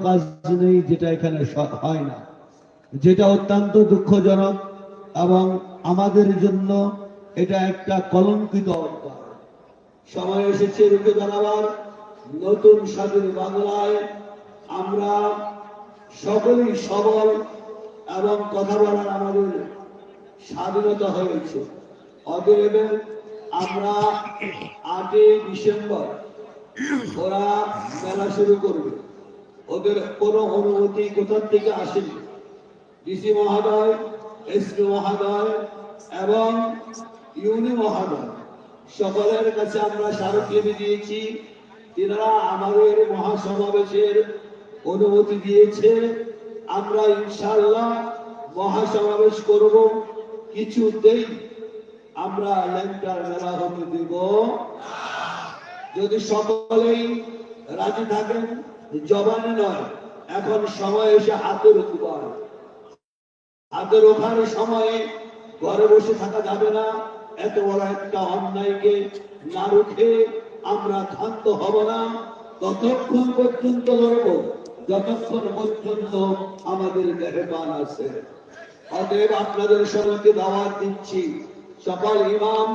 কাজ নেই যেটা এখানে হয় না, যেটা অত্যন্ত দুঃখজনক এবং আমাদের জন্য এটা একটা কলঙ্কিত অবস্থা। সময় এসেছে রুখে দাঁড়াবার। নতুন স্বাধীন বাংলায় আমরা সকলেই সবল এবং কথা বলার আমাদের স্বাধীনতা হয়েছে। অতএব আমরা 8ই ডিসেম্বর ওরা মেলা শুরু করবে। ওদের কোনো অনুমতি কোথার থেকে আসেনি। ডিসি মহোদয়, এসপি মহোদয় এবং ইউনি মহোদয় সকলের কাছে আমরা স্মারকলিপি দিয়েছি। তিনারা আমাদের মহাসমাবেশের অনুমতি দিয়েছে। আমরা ইনশাআল্লাহ মহাসমাবেশ করব। কিছুতেই আমরা ল্যাংটার মেলা হতে দেব। যদি সকলেই রাজি থাকেন, জবানে নয়, এখন সময় এসে হাতে রোখবার। হাতে রোখার সময়ে ঘরে বসে থাকা যাবে না। এত বড় একটা অন্যায়কে না রুখে আমরা ক্ষান্ত হব না। ততক্ষণ পর্যন্ত লড়ব যতক্ষণ পর্যন্ত আমাদের দেহে প্রাণ আছে। অতএব আপনাদের সকলকে দাওয়াত দিচ্ছি, সকল ইমাম,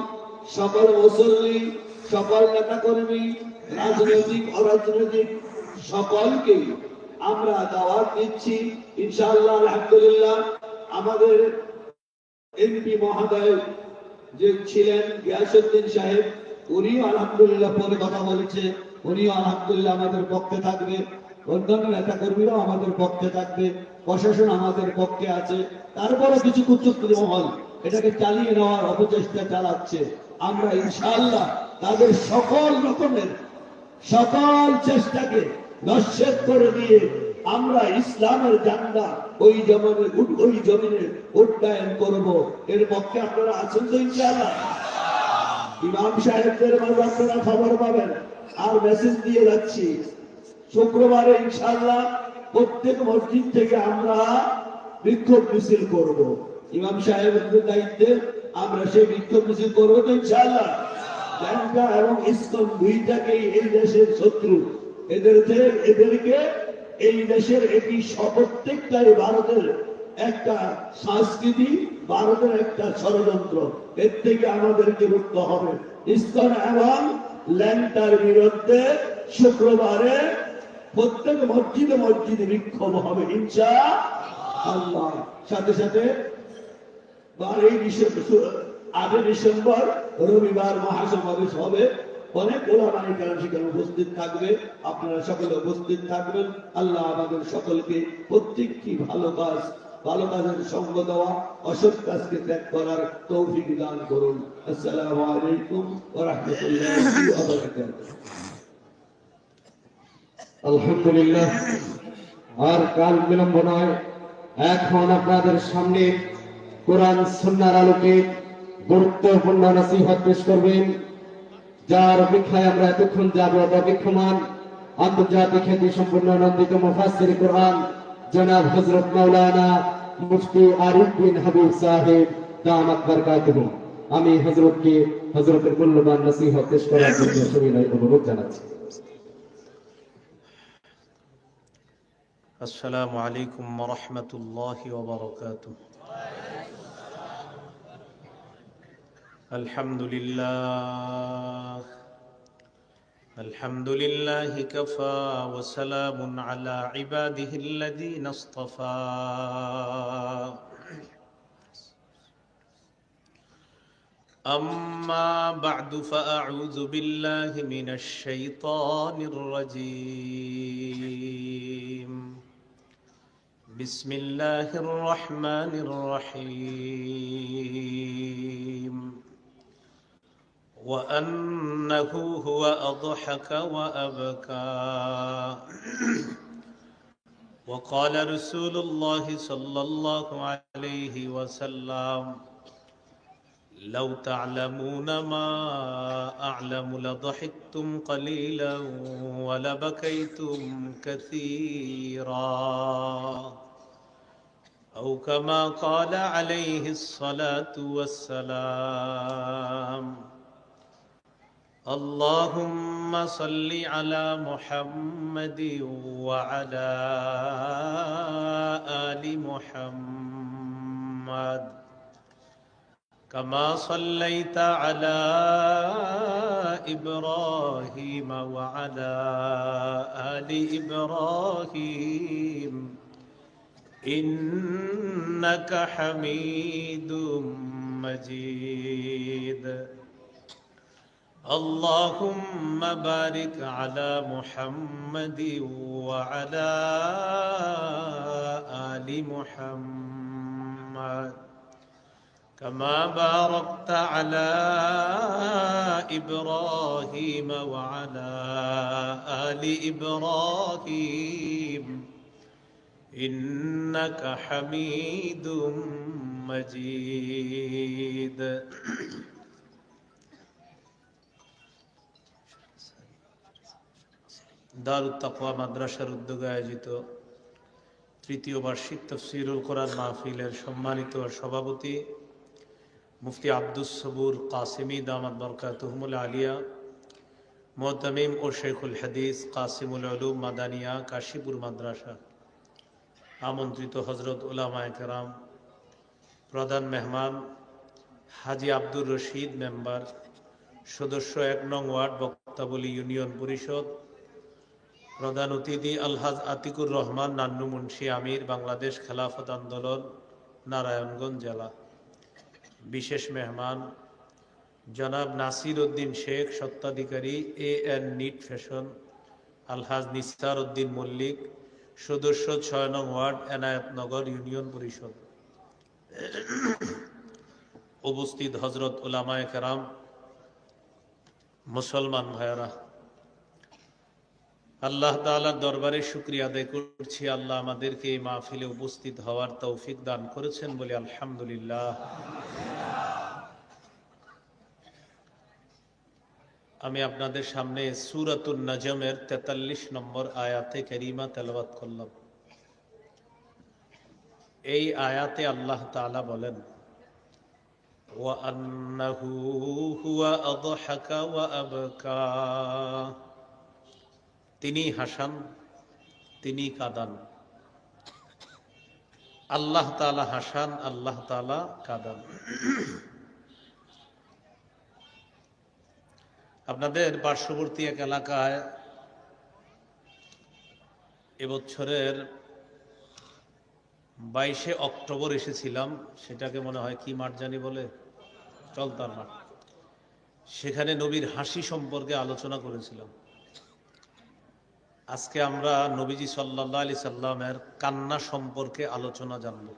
সকল মুসল্লি, সকল নেতা কর্মী, রাজনৈতিক অরাজনৈতিক সকলকে আমরা দাওয়াত দিচ্ছি। ইনশাআল্লাহ আলহামদুলিল্লাহ আমাদের এমপি মহোদয় যে ছিলেন গিয়াসউদ্দিন সাহেব, উনিও আলহামদুলিল্লাহ পরে কথা বলেছে। উনিও আলহামদুলিল্লাহ আমাদের পক্ষে থাকবে। অন্যান্য নেতা কর্মীরাও আমাদের পক্ষে থাকবে। প্রশাসন আমাদের পক্ষে আছে। তারপরে কিছু কুচক্রী মহল এটাকে চালিয়ে নেওয়ার অপচেষ্টা চালাচ্ছে। আমরা ইনশাআল্লাহ তাদের সকল রকমের সকল চেষ্টাকে নস্যাৎ করে দিয়ে আমরা ইসলামের ঝান্ডা ওই জমিনে উড্ডয়ন করব। এর পক্ষে আপনারা আছেন তো ইনশাআল্লাহ? ইমাম সাহেবদের মাঝে আপনারা খবর পাবেন। আর মেসেজ দিয়ে যাচ্ছি, শুক্রবারে ইনশাআল্লাহ প্রত্যেক মসজিদ থেকে আমরা বিক্ষোভ মিছিল করব। ইমাম সাহেবের দায়িত্বে আমরা সেই বিক্ষোভ মিছিল করবো তো ইনশাআল্লাহ। ল্যাংটা এবং ইসকন দুইটাকেই এই দেশের শত্রু। এদেরকে এই দেশের এটি প্রত্যেকটাই ভারতের একটা সংস্কৃতি, ভারতের একটা ষড়যন্ত্র। এর থেকে আমাদেরকে রুখতে হবে। ইসকন এবং ল্যাংটার বিরুদ্ধে শুক্রবারে প্রত্যেক মসজিদে মসজিদে বিক্ষোভ হবে ইনশাআল্লাহ। সাথে সাথে 8 ডিসেম্বর রবিবার মহাসমাবেশ হবে। অনেক ওলামায়ে কেরাম সেখানে উপস্থিত থাকবে। আপনারা সকলে উপস্থিত থাকবেন। আল্লাহ আমাদের সকলকে প্রত্যেকটি ভালো কাজের সঙ্গ দেওয়া, অসৎ কাজকে ত্যাগ করার তৌফিক দান করুন। আসসালামু আলাইকুম ওয়া রাহমাতুল্লাহি ওয়া বারাকাতুহু। আলহামদুলিল্লাহ, আর কাল বিলম্ব নয়, এখন আপনাদের সামনে কোরআন সুন্নাহর আলোকে গুরুত্বপূর্ণ নসিহত পেশ করবেন, যার অপেক্ষায় আমরা এতক্ষণ যাবত অপেক্ষমান। আন্তর্জাতিক খ্যাতি সম্পন্ন নন্দিত মুফাসসির কোরআন জনাব হযরত মাওলানা মুফতি আরিফ বিন হাবিব সাহেব দামাত বারকাতুহু, আমি হযরতের মূল্যবান নসিহত পেশ করার জন্য সবিনয় অনুরোধ জানাচ্ছি। আসসালামু আলাইকুম ওয়া রাহমাতুল্লাহি ওয়া বারাকাতুহু। আলহামদুলিল্লাহি কাফা ওয়া সালামুন আলা ইবাদিহিল্লাযীনা ইসতাফা। আম্মা বা'দু ফাআউযু বিল্লাহি মিনাশ শাইতানির রাজীম। বিসমিল্লাহির রহমানির রহিম। وأنه هو أضحك وأبكى. وقال رسول الله صلى الله عليه وسلم: لو تعلمون ما أعلم لضحكتم قليلا ولبكيتم كثيرا. أو كما قال عليه الصلاة والسلام. اللهم صل على محمد وعلى آل محمد كما صليت على إبراهيم وعلى آل إبراهيم إنك حميد مجيد اللهم بارك على محمد وعلى آل محمد كما باركت على إبراهيم وعلى آل إبراهيم إنك حميد مجيد দারুত তাকওয়া মাদ্রাসার উদ্যোগে আয়োজিত তৃতীয় বার্ষিক তাফসীরুল কোরআন মাহফিলের সম্মানিত সভাপতি মুফতি আব্দুস সবুর কাসিমি দামাত বরকাতুহুমুল আলিয়া, মুহতামিম ও শেখুল হাদিস কাসিমুল উলুম মাদানিয়া কাশীপুর মাদ্রাসা, আমন্ত্রিত হযরত উলামায়ে কেরাম, প্রধান মেহমান হাজী আব্দুর রশিদ মেম্বার, সদস্য ১ নং ওয়ার্ড বক্তাবলী ইউনিয়ন পরিষদ, প্রধান অতিথি আলহাজ আতিকুর রহমান নান্নু মুন্সি আমির, বাংলাদেশ খেলাফত আন্দোলন, নারায়ণগঞ্জ জেলা। বিশেষ মেহমান জনাব নাসির উদ্দিন শেখ, স্বত্বাধিকারী AN নিট ফ্যাশন, আলহাজ নিসার উদ্দিন মল্লিক, সদস্য ৬ নং ওয়ার্ড এনায়েতনগর ইউনিয়ন পরিষদ। উপস্থিত হযরত উলামায়ে কেরাম, মুসলমান ভাইয়েরা, আল্লাহ তাআলার দরবারে শুকরিয়া আদায় করছি, আল্লাহ আমাদেরকে এই মাহফিলে উপস্থিত হওয়ার তৌফিক দান করেছেন বলে আলহামদুলিল্লাহ। আমি আপনাদের সামনে সূরাতুন নাজমের ৪৩ নম্বর আয়াতে কারিমা তেলাওয়াত করলাম। এই আয়াতে আল্লাহ তাআলা বলেন, ওয়া আন্নাহু হুয়া আযহাকা ওয়া আবকা, তিনি হাসান, তিনি কাঁদান। আল্লাহ তাআলা হাসান, আল্লাহ তাআলা কাঁদান। আপনাদের পার্শ্ববর্তী এক এলাকায় এবছরের 22শে অক্টোবর এসেছিলাম। সেটাকে মনে হয় কি মাঠ জানি বলে, চলতার মাঠ। সেখানে নবীর হাসি সম্পর্কে আলোচনা করেছিলাম। আজকে আমরা নবীজি সাল্লাল্লাহু আলাইহি সাল্লামের কান্না সম্পর্কে আলোচনা জানব।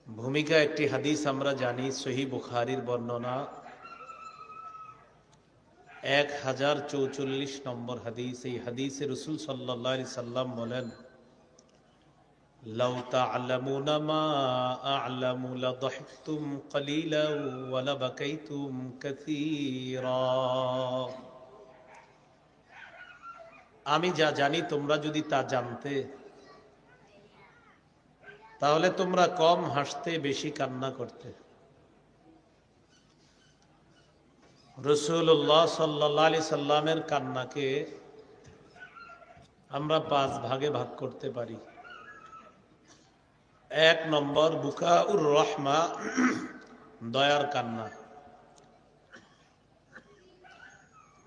ভূমিকা একটি হাদিস আমরা জানি, সহিহ বুখারীর বর্ণনা, 1044 নম্বর হাদিস। এই হাদিসে রাসূল সাল্লাল্লাহু আলাইহি সাল্লাম বলেন, লাউ তা'লামুনা মা আ'লামু লাদাহকতুম কলিলান ওয়া লাবাকাইতুম কাসীরা। আমি যা জানি তোমরা যদি তা জানতে, তাহলে তোমরা কম হাসতে, বেশি কান্না করতে। রাসূলুল্লাহ সাল্লাল্লাহু আলাইহি সাল্লামের কান্নাকে আমরা 5 ভাগে ভাগ করতে পারি। 1 নম্বর বুকাউর রহমা, দয়ার কান্না।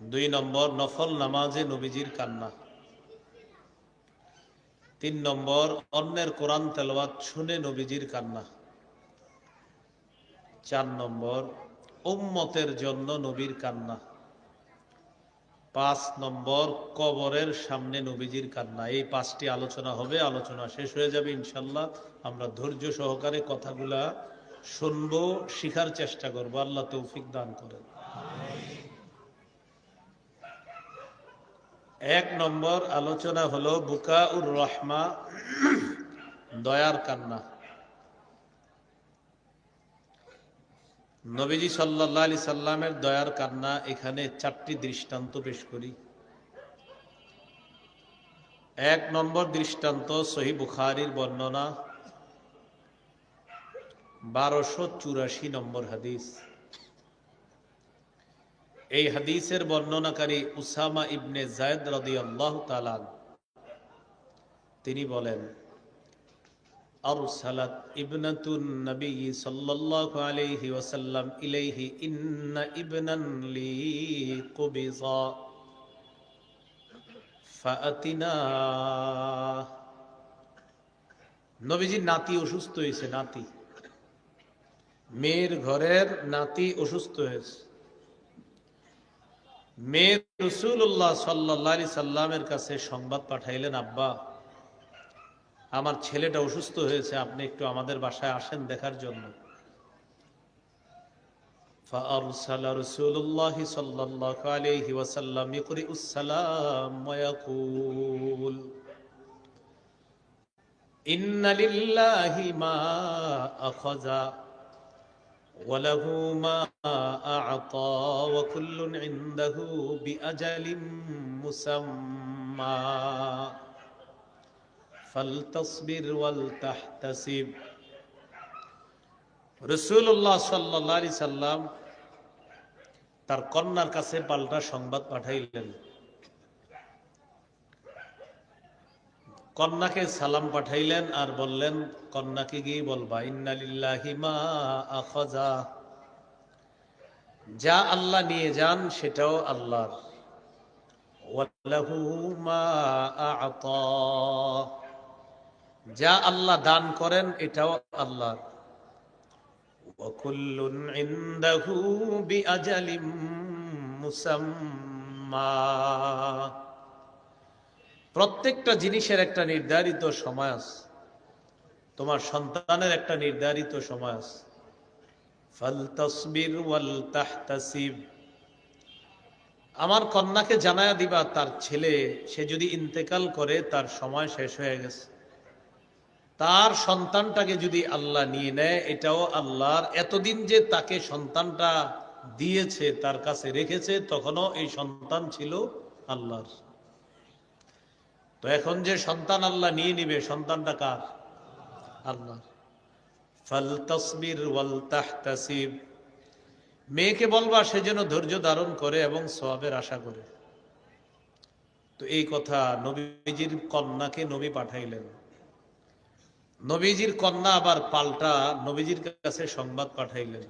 2 নম্বর নফল নামাজে নবীজির কান্না। 3 নম্বর অন্যের কোরআন তেলাওয়াত শুনে নবীজির কান্না। 4 নম্বর উম্মতের জন্য নবীর কান্না। 5 নম্বর কবরের সামনে নবীজির কান্না। এই 5টি আলোচনা হবে। আলোচনা শেষ হয়ে যাবে ইনশাআল্লাহ। আমরা ধৈর্য সহকারে কথাগুলা শুনবো, শিখার চেষ্টা করবো। আল্লাহ তৌফিক দান করেন। 1 নম্বর আলোচনা হলো বুকাউর রহমা, দয়ার কান্না। নবীজি সাল্লাল্লাহু আলাইহি সাল্লামের দয়ার কান্না, এখানে 4টি দৃষ্টান্ত পেশ করি। 1 নম্বর দৃষ্টান্ত সহিহ বুখারীর বর্ণনা, 1284 নম্বর হাদিস। এই হাদিসের বর্ণনাকারী উসামা ইবনে যায়েদ রাদিয়াল্লাহু তাআলা তিনি বলেন, আরসালাত ইবনাতুন নবী সাল্লাল্লাহু আলাইহি ওয়াসাল্লাম ইলাইহি ইন্না ইবনান লি কুবিযা ফাআতিনা। নবীজির নাতি অসুস্থ হয়েছে, নাতি, মেয়ের ঘরের নাতি অসুস্থ হয়েছে। মেয়ে রাসূলুল্লাহ সাল্লাল্লাহু আলাইহি সাল্লামের কাছে সংবাদ পাঠাইলেন, আব্বা আমার ছেলেটা অসুস্থ হয়েছে, আপনি একটু আমাদের বাসায় আসেন দেখার জন্য। فأرسل رسول الله صلى الله عليه وسلم يقرئ السلام ويقول إن لله ما أخذ وله ما أعطى وكل عنده بأجل مسمى فلتصبر ولتحتسب। রাসূলুল্লাহ সাল্লাল্লাহু আলাইহি সাল্লাম তার কন্যার কাছে পাল্টা সংবাদ পাঠাইলেন। কন্যাকে সালাম পাঠাইলেন আর বললেন, কন্যাকে গিয়ে বলবা ইন্না লিল্লাহি মা আখাযা, যা আল্লাহ নিয়ে যান সেটাও আল্লাহর, ওয়া লাহু মা আ'তা, যা আল্লাহ দান করেন এটাও আল্লাহর, ওয়া কুল্লুন ইনদাহু বিআজালিম মুসাম্মা, প্রত্যেকটা জিনিসের একটা নির্ধারিত সময় আছে, তোমার সন্তানের একটা নির্ধারিত সময় আছে। ফালতাসবির ওয়াল তাহতাসিব, আমার কন্যাকে জানায়া দিবা তার ছেলে সে যদি ইন্তেকাল করে তার সময় শেষ হয়ে গেছে, তার সন্তানটাকে যদি আল্লাহ নিয়ে নেয় এটাও আল্লাহর, এতদিন যে তাকে সন্তানটা দিয়েছে তার কাছে রেখেছে তখনও এই সন্তান ছিল আল্লাহর। তো এখন যে সন্তান আল্লাহ নিয়ে নিবে সন্তানটা কার? আল্লাহ। ফালতাসবির ওয়াল তাহতাসিব, মেয়েকে বলবা সে যেন ধৈর্য ধারণ করে এবং সওয়াবের আশা করে। তো এই কথা নবীজির কন্যাকে নবী পাঠাইলেন। নবীজির কন্যা আবার পাল্টা নবীজির কাছে সংবাদ পাঠাইলেন।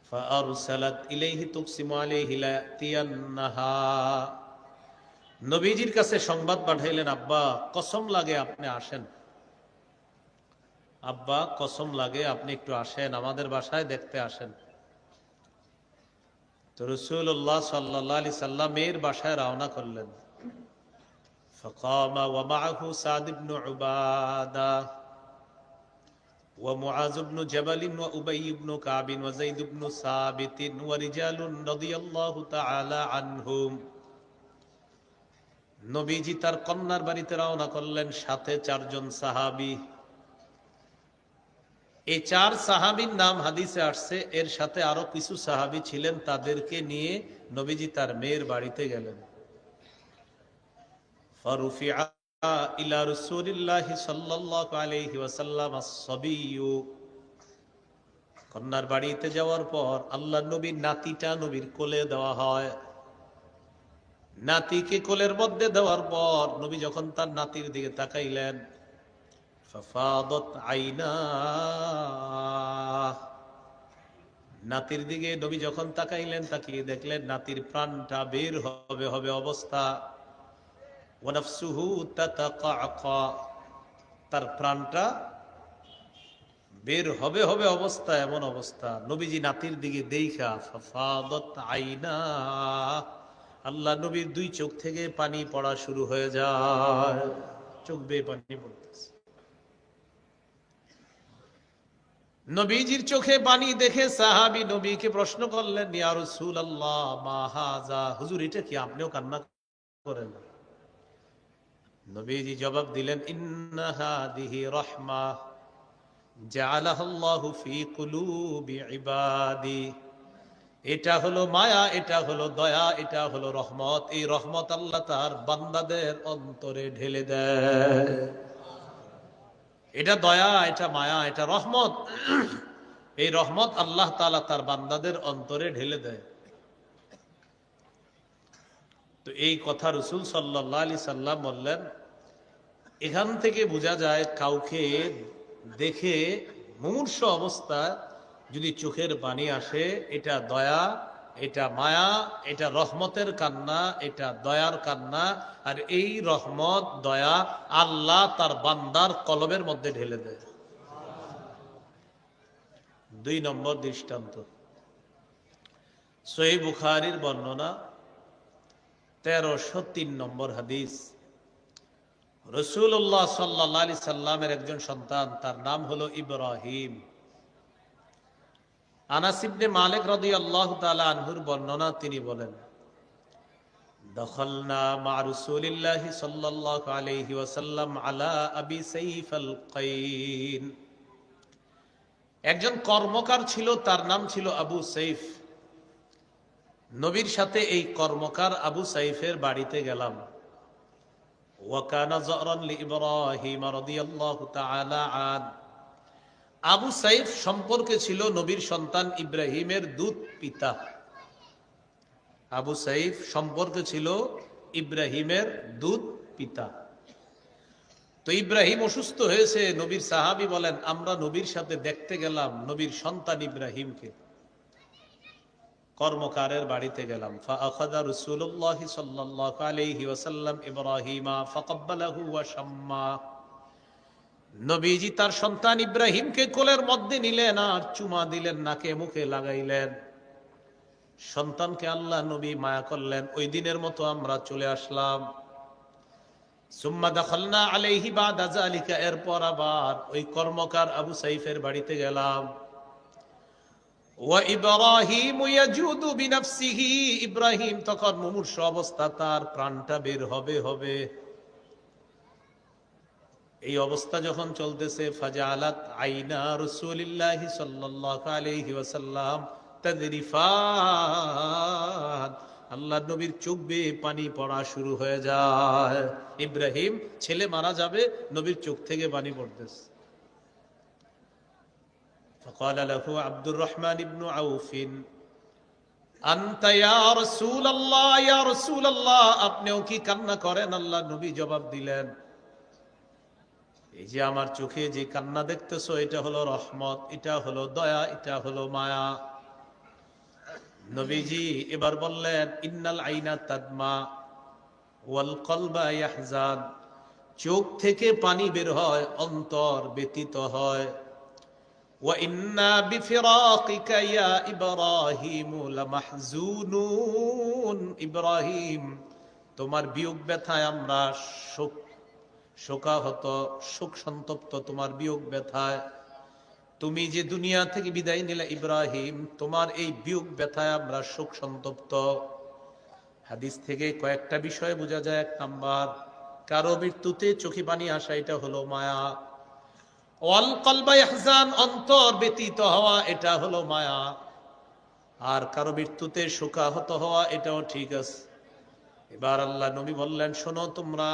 ফাআরসালাত ইলাইহি তুকসিমু আলাইহি লা ইয়াতিয়ান্নাহা, নবীজির কাছে সংবাদ পাঠাইলেন, আব্বা কসম লাগে আপনি আসেন, আব্বা কসম লাগে আপনি একটু আসেন, আমাদের বাসায় দেখতে আসেন। তো রাসূলুল্লাহ সাল্লাল্লাহু আলাইহি সাল্লাম এর বাসায় রওনা করলেন। فقام ومعه سعد بن عبادة ومعاذ بن جبل وأبي بن كعب وزيد بن ثابت ورجال رضي الله تعالى عنهم। নবীজি তার কন্যার বাড়িতে রওনা করলেন, সাথে চারজন সাহাবী। এই চার সাহাবীর নাম হাদিসে আসছে, এর সাথে আরো কিছু সাহাবী ছিলেন, তাদেরকে নিয়ে নবীজি তার মেয়ের বাড়িতে গেলেন। فرفع إلى رسول الله صلى الله عليه وسلم الصبي, কন্যার বাড়িতে যাওয়ার পর আল্লাহ নবীর নাতিটা নবীর কোলে দেওয়া হয়। নাতিকে কোলের মধ্যে দেওয়ার পর নবী যখন তার নাতির দিকে তাকাইলেন, ফাফাদাত আইনা, নাতির দিকে নবী যখন তাকাইলেন তাকিয়ে দেখলেন নাতির প্রাণটা বের হবে অবস্থা। ওয়ানাফসুহু তাতাকাকা, তার প্রাণটা বের হবে অবস্থা, এমন অবস্থা। নবীজি নাতির দিকে দেখা ফাফাদাত আইনা, আল্লাহ নবীর দুই চোখ থেকে পানি পড়া শুরু হয়ে যায়, চোখ বেয়ে পানি পড়তেছে। নবীজির চোখে পানি দেখে সাহাবী নবীকে প্রশ্ন করলেন, ইয়া রাসূলুল্লাহ মা হাযা, হুজুর এটা কি, আপনিও কান্না করেন? নবীজি জবাব দিলেন, ইন্না হাদিহি রাহমা জাআলাহাল্লাহু ফি কুলুবি ইবাদি, এটা হলো মায়া, এটা হলো দয়া, এটা হলো রহমত। এই রহমত আল্লাহ তার বান্দাদের অন্তরে ঢেলে দেয়। এটা দয়া, এটা মায়া, এটা রহমত। এই রহমত আল্লাহ তাআলা তার বান্দাদের অন্তরে ঢেলে দেয়। তো এই কথা রাসূল সাল্লাল্লাহু আলাইহি সাল্লাম বললেন, এখান থেকে বোঝা যায় কাউকে দেখে মুমূর্ষ অবস্থায় যদি চোখের পানি আসে, এটা দয়া, এটা মায়া, এটা রহমতের কান্না, এটা দয়ার কান্না। আর এই রহমত দয়া আল্লাহ তার বান্দার কলবের মধ্যে ঢেলে দেয়। 2 নম্বর দৃষ্টান্ত, সহিহ বুখারীর বর্ণনা 1303 নম্বর হাদিস। রাসূলুল্লাহ সাল্লাল্লাহু আলাইহি সাল্লামের একজন সন্তান, তার নাম হলো ইব্রাহিম। আনাস ইবনে মালিক রাদিয়াল্লাহু তাআলা আনহুর বর্ণনা, তিনি বলেন, দখলনা মা রাসূলিল্লাহি সাল্লাল্লাহু আলাইহি ওয়াসাল্লাম আলা আবি সাইফ আল কাইন। একজন কর্মকার ছিল, তার নাম ছিল আবু সাইফ। নবীর সাথে এই কর্মকার আবু সাইফের বাড়িতে গেলাম। ওয়াকানা যারান লিইব্রাহিম রাদিয়াল্লাহু তাআলা আন। আবু সাইফ সম্পর্কে ছিল নবীর সন্তান ইব্রাহিমের দুধ পিতা। আবু সাইফ সম্পর্কে ছিল ইব্রাহিমের দুধ পিতা। তো ইব্রাহিম অসুস্থ হয়েছে, নবীর সাহাবী বলেন, আমরা নবীর সাথে দেখতে গেলাম নবীর সন্তান ইব্রাহিমকে। কর্মকারের বাড়িতে গেলাম। ফাআখাযা রাসূলুল্লাহ সাল্লাল্লাহু আলাইহি ওয়াসাল্লাম ইব্রাহিমা ফাকাব্বালাহু ওয়া শাম্মা। নবীজি তার সন্তান ইব্রাহিমকে কোলের মধ্যে নিলেন আর চুমা দিলেন, নাকে মুখে লাগাইলেন। সন্তানকে আল্লাহ নবী মায়া করলেন। ওই দিনের মতো আমরা চলে আসলাম। সুম্মা দাখালনা আলাইহি বাদা যালিকা। এরপর আবার ওই কর্মকার আবু সাইফের বাড়িতে গেলাম। ওয়া ইব্রাহিম ইয়াজুদু বিনাফসিহি। ইব্রাহিম তখন মুমূর্ষ অবস্থা, তার প্রাণটা বের হবে। এই অবস্থা যখন চলতেছে, ফাজালাত আইনা রাসূলিল্লাহি সাল্লাল্লাহু আলাইহি ওয়াসাল্লাম তাদরিফান। আল্লাহর নবীর চোখ বেয়ে পানি পড়া শুরু হয়ে যায়। ইব্রাহিম ছেলে মারা যাবে, নবীর চোখ থেকে পানি পড়তেছে। فقال له عبد الرحمن بن عوف أنت يا رسول الله يا رسول الله। আপনিও কি কান্না করেন? আল্লাহ নবী জবাব দিলেন, এই যে আমার চোখে যে কান্না দেখতেছো, এটা হলো রহমত, এটা হলো দয়া, এটা হলো মায়া। নবীজি এবার বললেন, ইন্নাল আইনা তাদমা ওয়াল কলবা ইয়াহজান। চোখ থেকে পানি বের হয়, অন্তর ব্যথিত হয়। ওয়া ইন্না বিফিরাকিকা ইয়া ইব্রাহিম লামাহজুনুন। ইব্রাহিম, তোমার বিয়োগ ব্যথায় আমরা শোকাহত, শোক সন্তপ্ত। তোমার বিয়োগ ব্যথায়, তুমি যে দুনিয়া থেকে বিদায় নিলে ইব্রাহিম, তোমার এই বিয়োগ ব্যথায় আমরা শোক সন্তপ্ত। হাদিস থেকে কয়েকটা বিষয় বোঝা যায়। 1 নাম্বার, কারো মৃত্যুতে চোখে পানি আসা, এটা হলো মায়া। ওয়াল কলবা ইয়াহজান, অন্তর ব্যথিত হওয়া, এটা হলো মায়া। আর কারো মৃত্যুতে শোকাহত হওয়া, এটাও ঠিক আছে। এবার আল্লাহ নবী বললেন, শোনো তোমরা,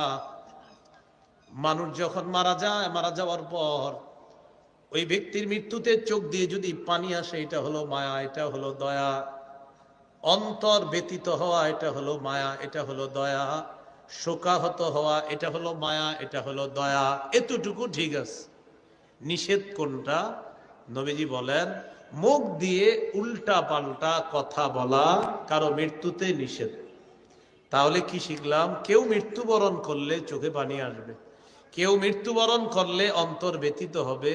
মানুষ যখন মারা যায়, মারা যাওয়ার পর ওই ব্যক্তির মৃত্যুতে চোখ দিয়ে যদি পানি আসে, এটা হলো মায়া, এটা হলো দয়া। অন্তর ব্যতীত হওয়া, এটা হলো মায়া, এটা হলো দয়া। শোকাহত হওয়া, এটা হলো মায়া, এটা হলো দয়া। এতটুকু ঠিক আছে। নিষেধ কোনটা? নবীজি বলেন, মুখ দিয়ে উল্টা পাল্টা কথা বলা কারো মৃত্যুতে নিষেধ। তাহলে কি শিখলাম? কেউ মৃত্যুবরণ করলে চোখে পানি আসবে, কেউ মৃত্যুবরণ করলে অন্তর ব্যথিত হবে,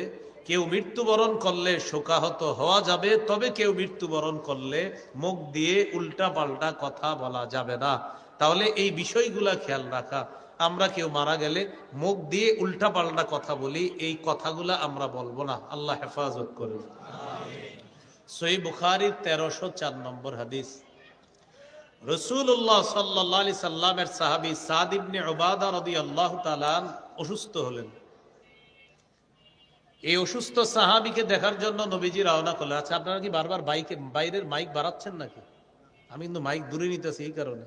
কেউ মৃত্যুবরণ করলে শোকাহত হওয়া যাবে, তবে কেউ মৃত্যুবরণ করলে মুখ দিয়ে উল্টা পাল্টা কথা বলা যাবে না। তাহলে এই বিষয়গুলা খেয়াল রাখা। আমরা কেউ মারা গেলে মুখ দিয়ে উল্টা পাল্টা কথা বলি, এই কথাগুলা আমরা বলবো না। আল্লাহ হেফাজত করুন। সহিহ বুখারীর 1304 নম্বর হাদিস। রাসূলুল্লাহ সাল্লাল্লাহু আলাইহি সাল্লামের সাহাবী সাদ ইবনে উবাদা রাদিয়াল্লাহু তাআলা অসুস্থ হলেন। এই অসুস্থ সাহাবীকে দেখার জন্য নবীজি রওনা করলেন। আচ্ছা, আপনারা কি বারবার বাইরের মাইক বাড়াচ্ছেন নাকি? আমি কিন্তু মাইক দূরে নিতেছি, এই কারণে।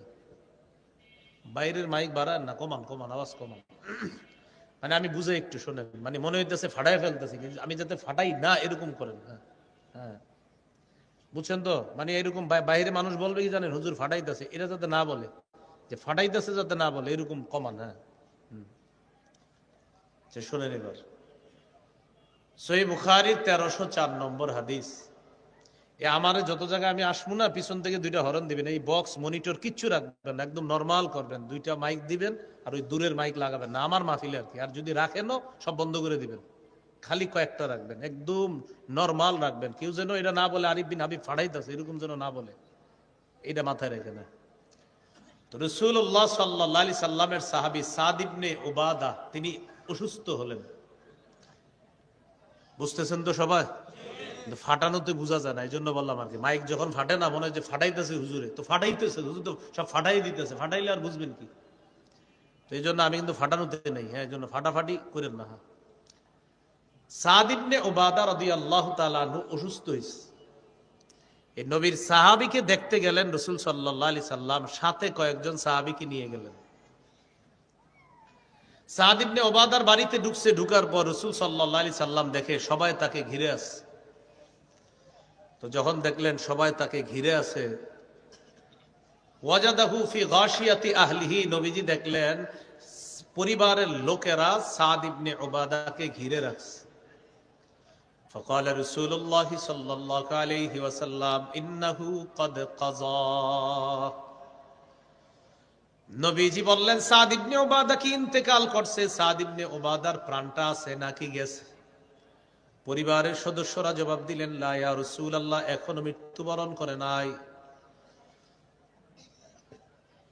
বাইরের মাইক বাড়ান না, কমান, আওয়াজ কমান। মানে আমি বুঝে একটু শোনেন, মানে মনে হইতেছে ফাটাই ফেলতেছি, কিন্তু আমি যাতে ফাটাই না এরকম করেন। হ্যাঁ, বুঝছেন তো? মানে এরকম বাইরে মানুষ বলবে কি জানেন, হুজুর ফাটাইতেছে, এটা যাতে না বলে। যে ফাটাইতেছে যাতে না বলে এরকম কমান। হ্যাঁ, শোনেন এবার সহিহ বুখারীর 1304 নম্বর হাদিস। আমারে যত জায়গায় আমি আসবো না পিছন থেকে দুইটা হরন দিবেন, এই বক্স মনিটর কিচ্ছু রাখবেন না, একদম নর্মাল করবেন, দুইটা মাইক দিবেন আর ওই দূরের মাইক লাগাবেন না, আমার মাহফিলে আর কি। আর যদি রাখেনও সব বন্ধ করে দিবেন, খালি কয়েকটা রাখবেন, একদম নর্মাল রাখবেন। কেউ যেন এটা না বলে আরিফ বিন হাবিব ফাড়াইতেছে, এরকম যেন না বলে, এটা মাথায় রেখে না। তো রাসূলুল্লাহ সাল্লাল্লাহু আলাইহি সাল্লামের সাহাবী সাদ ইবনে উবাদা তিনি অসুস্থ হলেন। বুঝতেছেন তো সবাই? ফাটানোতে বোঝা যায় না, এই জন্য বললাম আর কি। মাইক যখন ফাটে না মনে হয় যে ফাটাইতেছে হুজুরে, তো ফাটাইতেছে হুজুর, তো সব ফাটাই দিতেছে, ফাটাইলে আর বুঝবেন কি। তো এই জন্য আমি কিন্তু ফাটানোতে নেই, হ্যাঁ, এই জন্য ফাটাফাটি করেন না। হ্যাঁ, সাদ ইবনে উবাদা রাদিয়াল্লাহু তাআলা আনহু অসুস্থ হয়েছে। এই নবীর সাহাবীকে দেখতে গেলেন রাসূল সাল্লাল্লাহু আলাইহি সাল্লাম, সাথে কয়েকজন সাহাবীকে নিয়ে গেলেন। সাদ ইবনে উবাদার বাড়িতে ঢুকছে, ঢুকার পর রাসূল সাল্লাল্লাহু আলাইহি সাল্লাম দেখে সবাই তাকে ঘিরে আছে। তো যখন দেখলেন সবাই তাকে ঘিরে আছে, ওয়াজাদাহু ফি গাশিয়াতি আহলিহি, নবীজি দেখলেন পরিবারের লোকেরা সাদ ইবনে উবাদাকে ঘিরে রাখছে। فقال رسول الله صلى الله عليه وسلم إنه قد قضى, নবীজি বললেন সাদ ইবনে উবাদা কি ইন্তেকাল করছে? সাদ ইবনে উবাদার প্রাণটা আছে নাকি গেছে? পরিবারের সদস্যরা জবাব দিলেন লা ইয়া রাসূলুল্লাহ, এখনো মৃত্যুবরণ করে নাই।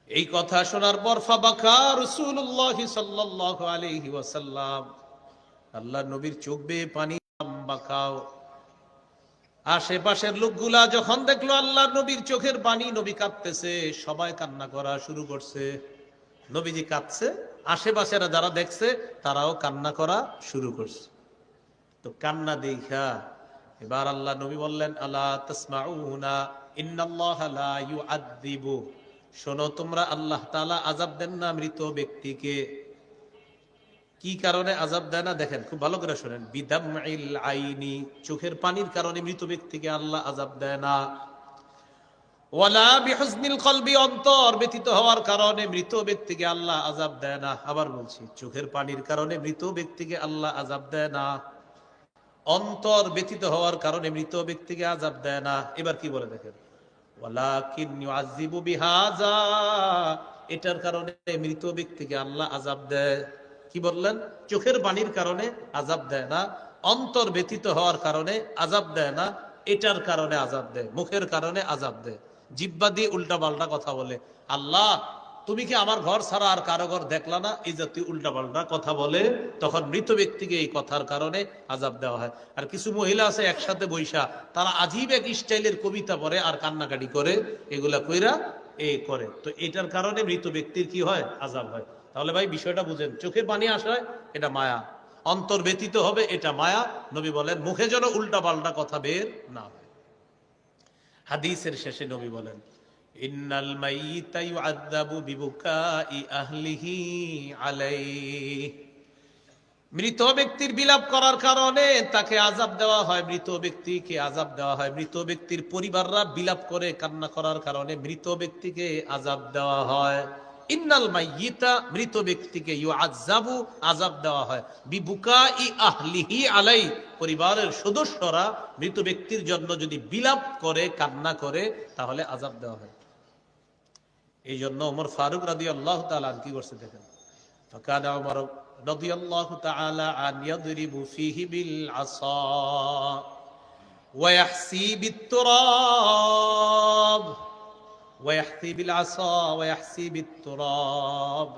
এই কথা শোনার পর ফাবাকা রাসূলুল্লাহ সাল্লাল্লাহু আলাইহি ওয়াসাল্লাম, আল্লাহর নবীর চোখ বেয়ে পানি বাঁকাও। আশেপাশের লোকগুলা যখন দেখলো আল্লাহর নবীর চোখের পানি, নবী কাঁদতেছে, সবাই কান্না করা শুরু করছে। নবীজি কাঁদছে, আশেপাশেরা যারা দেখছে তারাও কান্না করা শুরু করছে। তো কান্না দেখা এবার আল্লাহ নবী বললেন আলা তাসমাউনা ইন্নাল্লাহা লা ইউআযযিবু, শোনো তোমরা, আল্লাহ তাআলা আযাব দেন না মৃত ব্যক্তিকে। কি কারণে আযাব দেয় না দেখেন, খুব ভালো করে শুনেন। বিদামইল আইনি, চোখের পানির কারণে মৃত ব্যক্তিকে আল্লাহ আযাব দেয় না। ওয়ালা বিহুজনিল কলবি, অন্তর ব্যথিত হওয়ার কারণে মৃত ব্যক্তিকে আল্লাহ আযাব দেয় না। আবার বলছি, চোখের পানির কারণে মৃত ব্যক্তিকে আল্লাহ আযাব দেয় না, অন্তর ব্যথিত হওয়ার কারণে মৃত ব্যক্তিকে আযাব দেয় না। এবার কি বলে দেখেন, ওয়ালাকিন ইউআযযিবু বিহাযা, এটার কারণে মৃত ব্যক্তিকে আল্লাহ আযাব দেয়। কি বললেন? চোখের পানির কারণে আযাব দেয় না, অন্তর ব্যথিত হওয়ার কারণে আযাব দেয় না, এটার কারণে আযাব দেয়, মুখের কারণে আযাব দেয়। জিহ্বা দিয়ে উল্টা পাল্টা কথা বলে, আল্লাহ তুমি কি আমার ঘর ছাড়া আর কারো ঘর দেখলা না, এই জাতীয় উল্টা পাল্টা কথা বলে, তখন মৃত ব্যক্তিকে এই কথার কারণে আযাব দেওয়া হয়। আর কিছু মহিলা আছে একসাথে বৈশা, তারা আজীব এক স্টাইলের কবিতা পড়ে আর কান্নাকাটি করে, এগুলা কইরা করে। তো এটার কারণে মৃত ব্যক্তির কি হয়? আযাব হয়। তাহলে ভাই বিষয়টা বুঝেন, চোখের পানি আসায় এটা মায়া, অন্তর ব্যথিত হবে এটা মায়া। নবী বলেন মুখে যেন উল্টা পাল্টা কথা বের না হয়। হাদিসের শেষে নবী বলেন ইন্নাল মাইয়িতা ইউআযযাবু বিবুকাই আহলিহি আলাইহি, মৃত ব্যক্তির বিলাপ করার কারণে তাকে আযাব দেওয়া হয়, মৃত ব্যক্তিকে আযাব দেওয়া হয়। মৃত ব্যক্তির পরিবাররা বিলাপ করে কান্না করার কারণে মৃত ব্যক্তিকে আযাব দেওয়া হয়। ইন্নাল মাইয়িতা, মৃত ব্যক্তিকে ইউআযযাবু, আযাব দেওয়া হয়, বিবুকাই আহলিহি আলাইহি, পরিবারের সদস্যরা মৃত ব্যক্তির জন্য যদি বিলাপ করে কান্না করে তাহলে আযাব দেওয়া হয়। এই জন্য ওমর ফারুক রাদিয়াল্লাহু তাআলা কি করছে দেখেন, ফাকানা ওমর রাদিয়াল্লাহু তাআলা আন ইয়াদরিবু ফিহি বিল আসা ওয়া ইয়াহসি বিত তুরাব ওয়াহসি বিল আসা ওয়াহসি বিত তুরাব।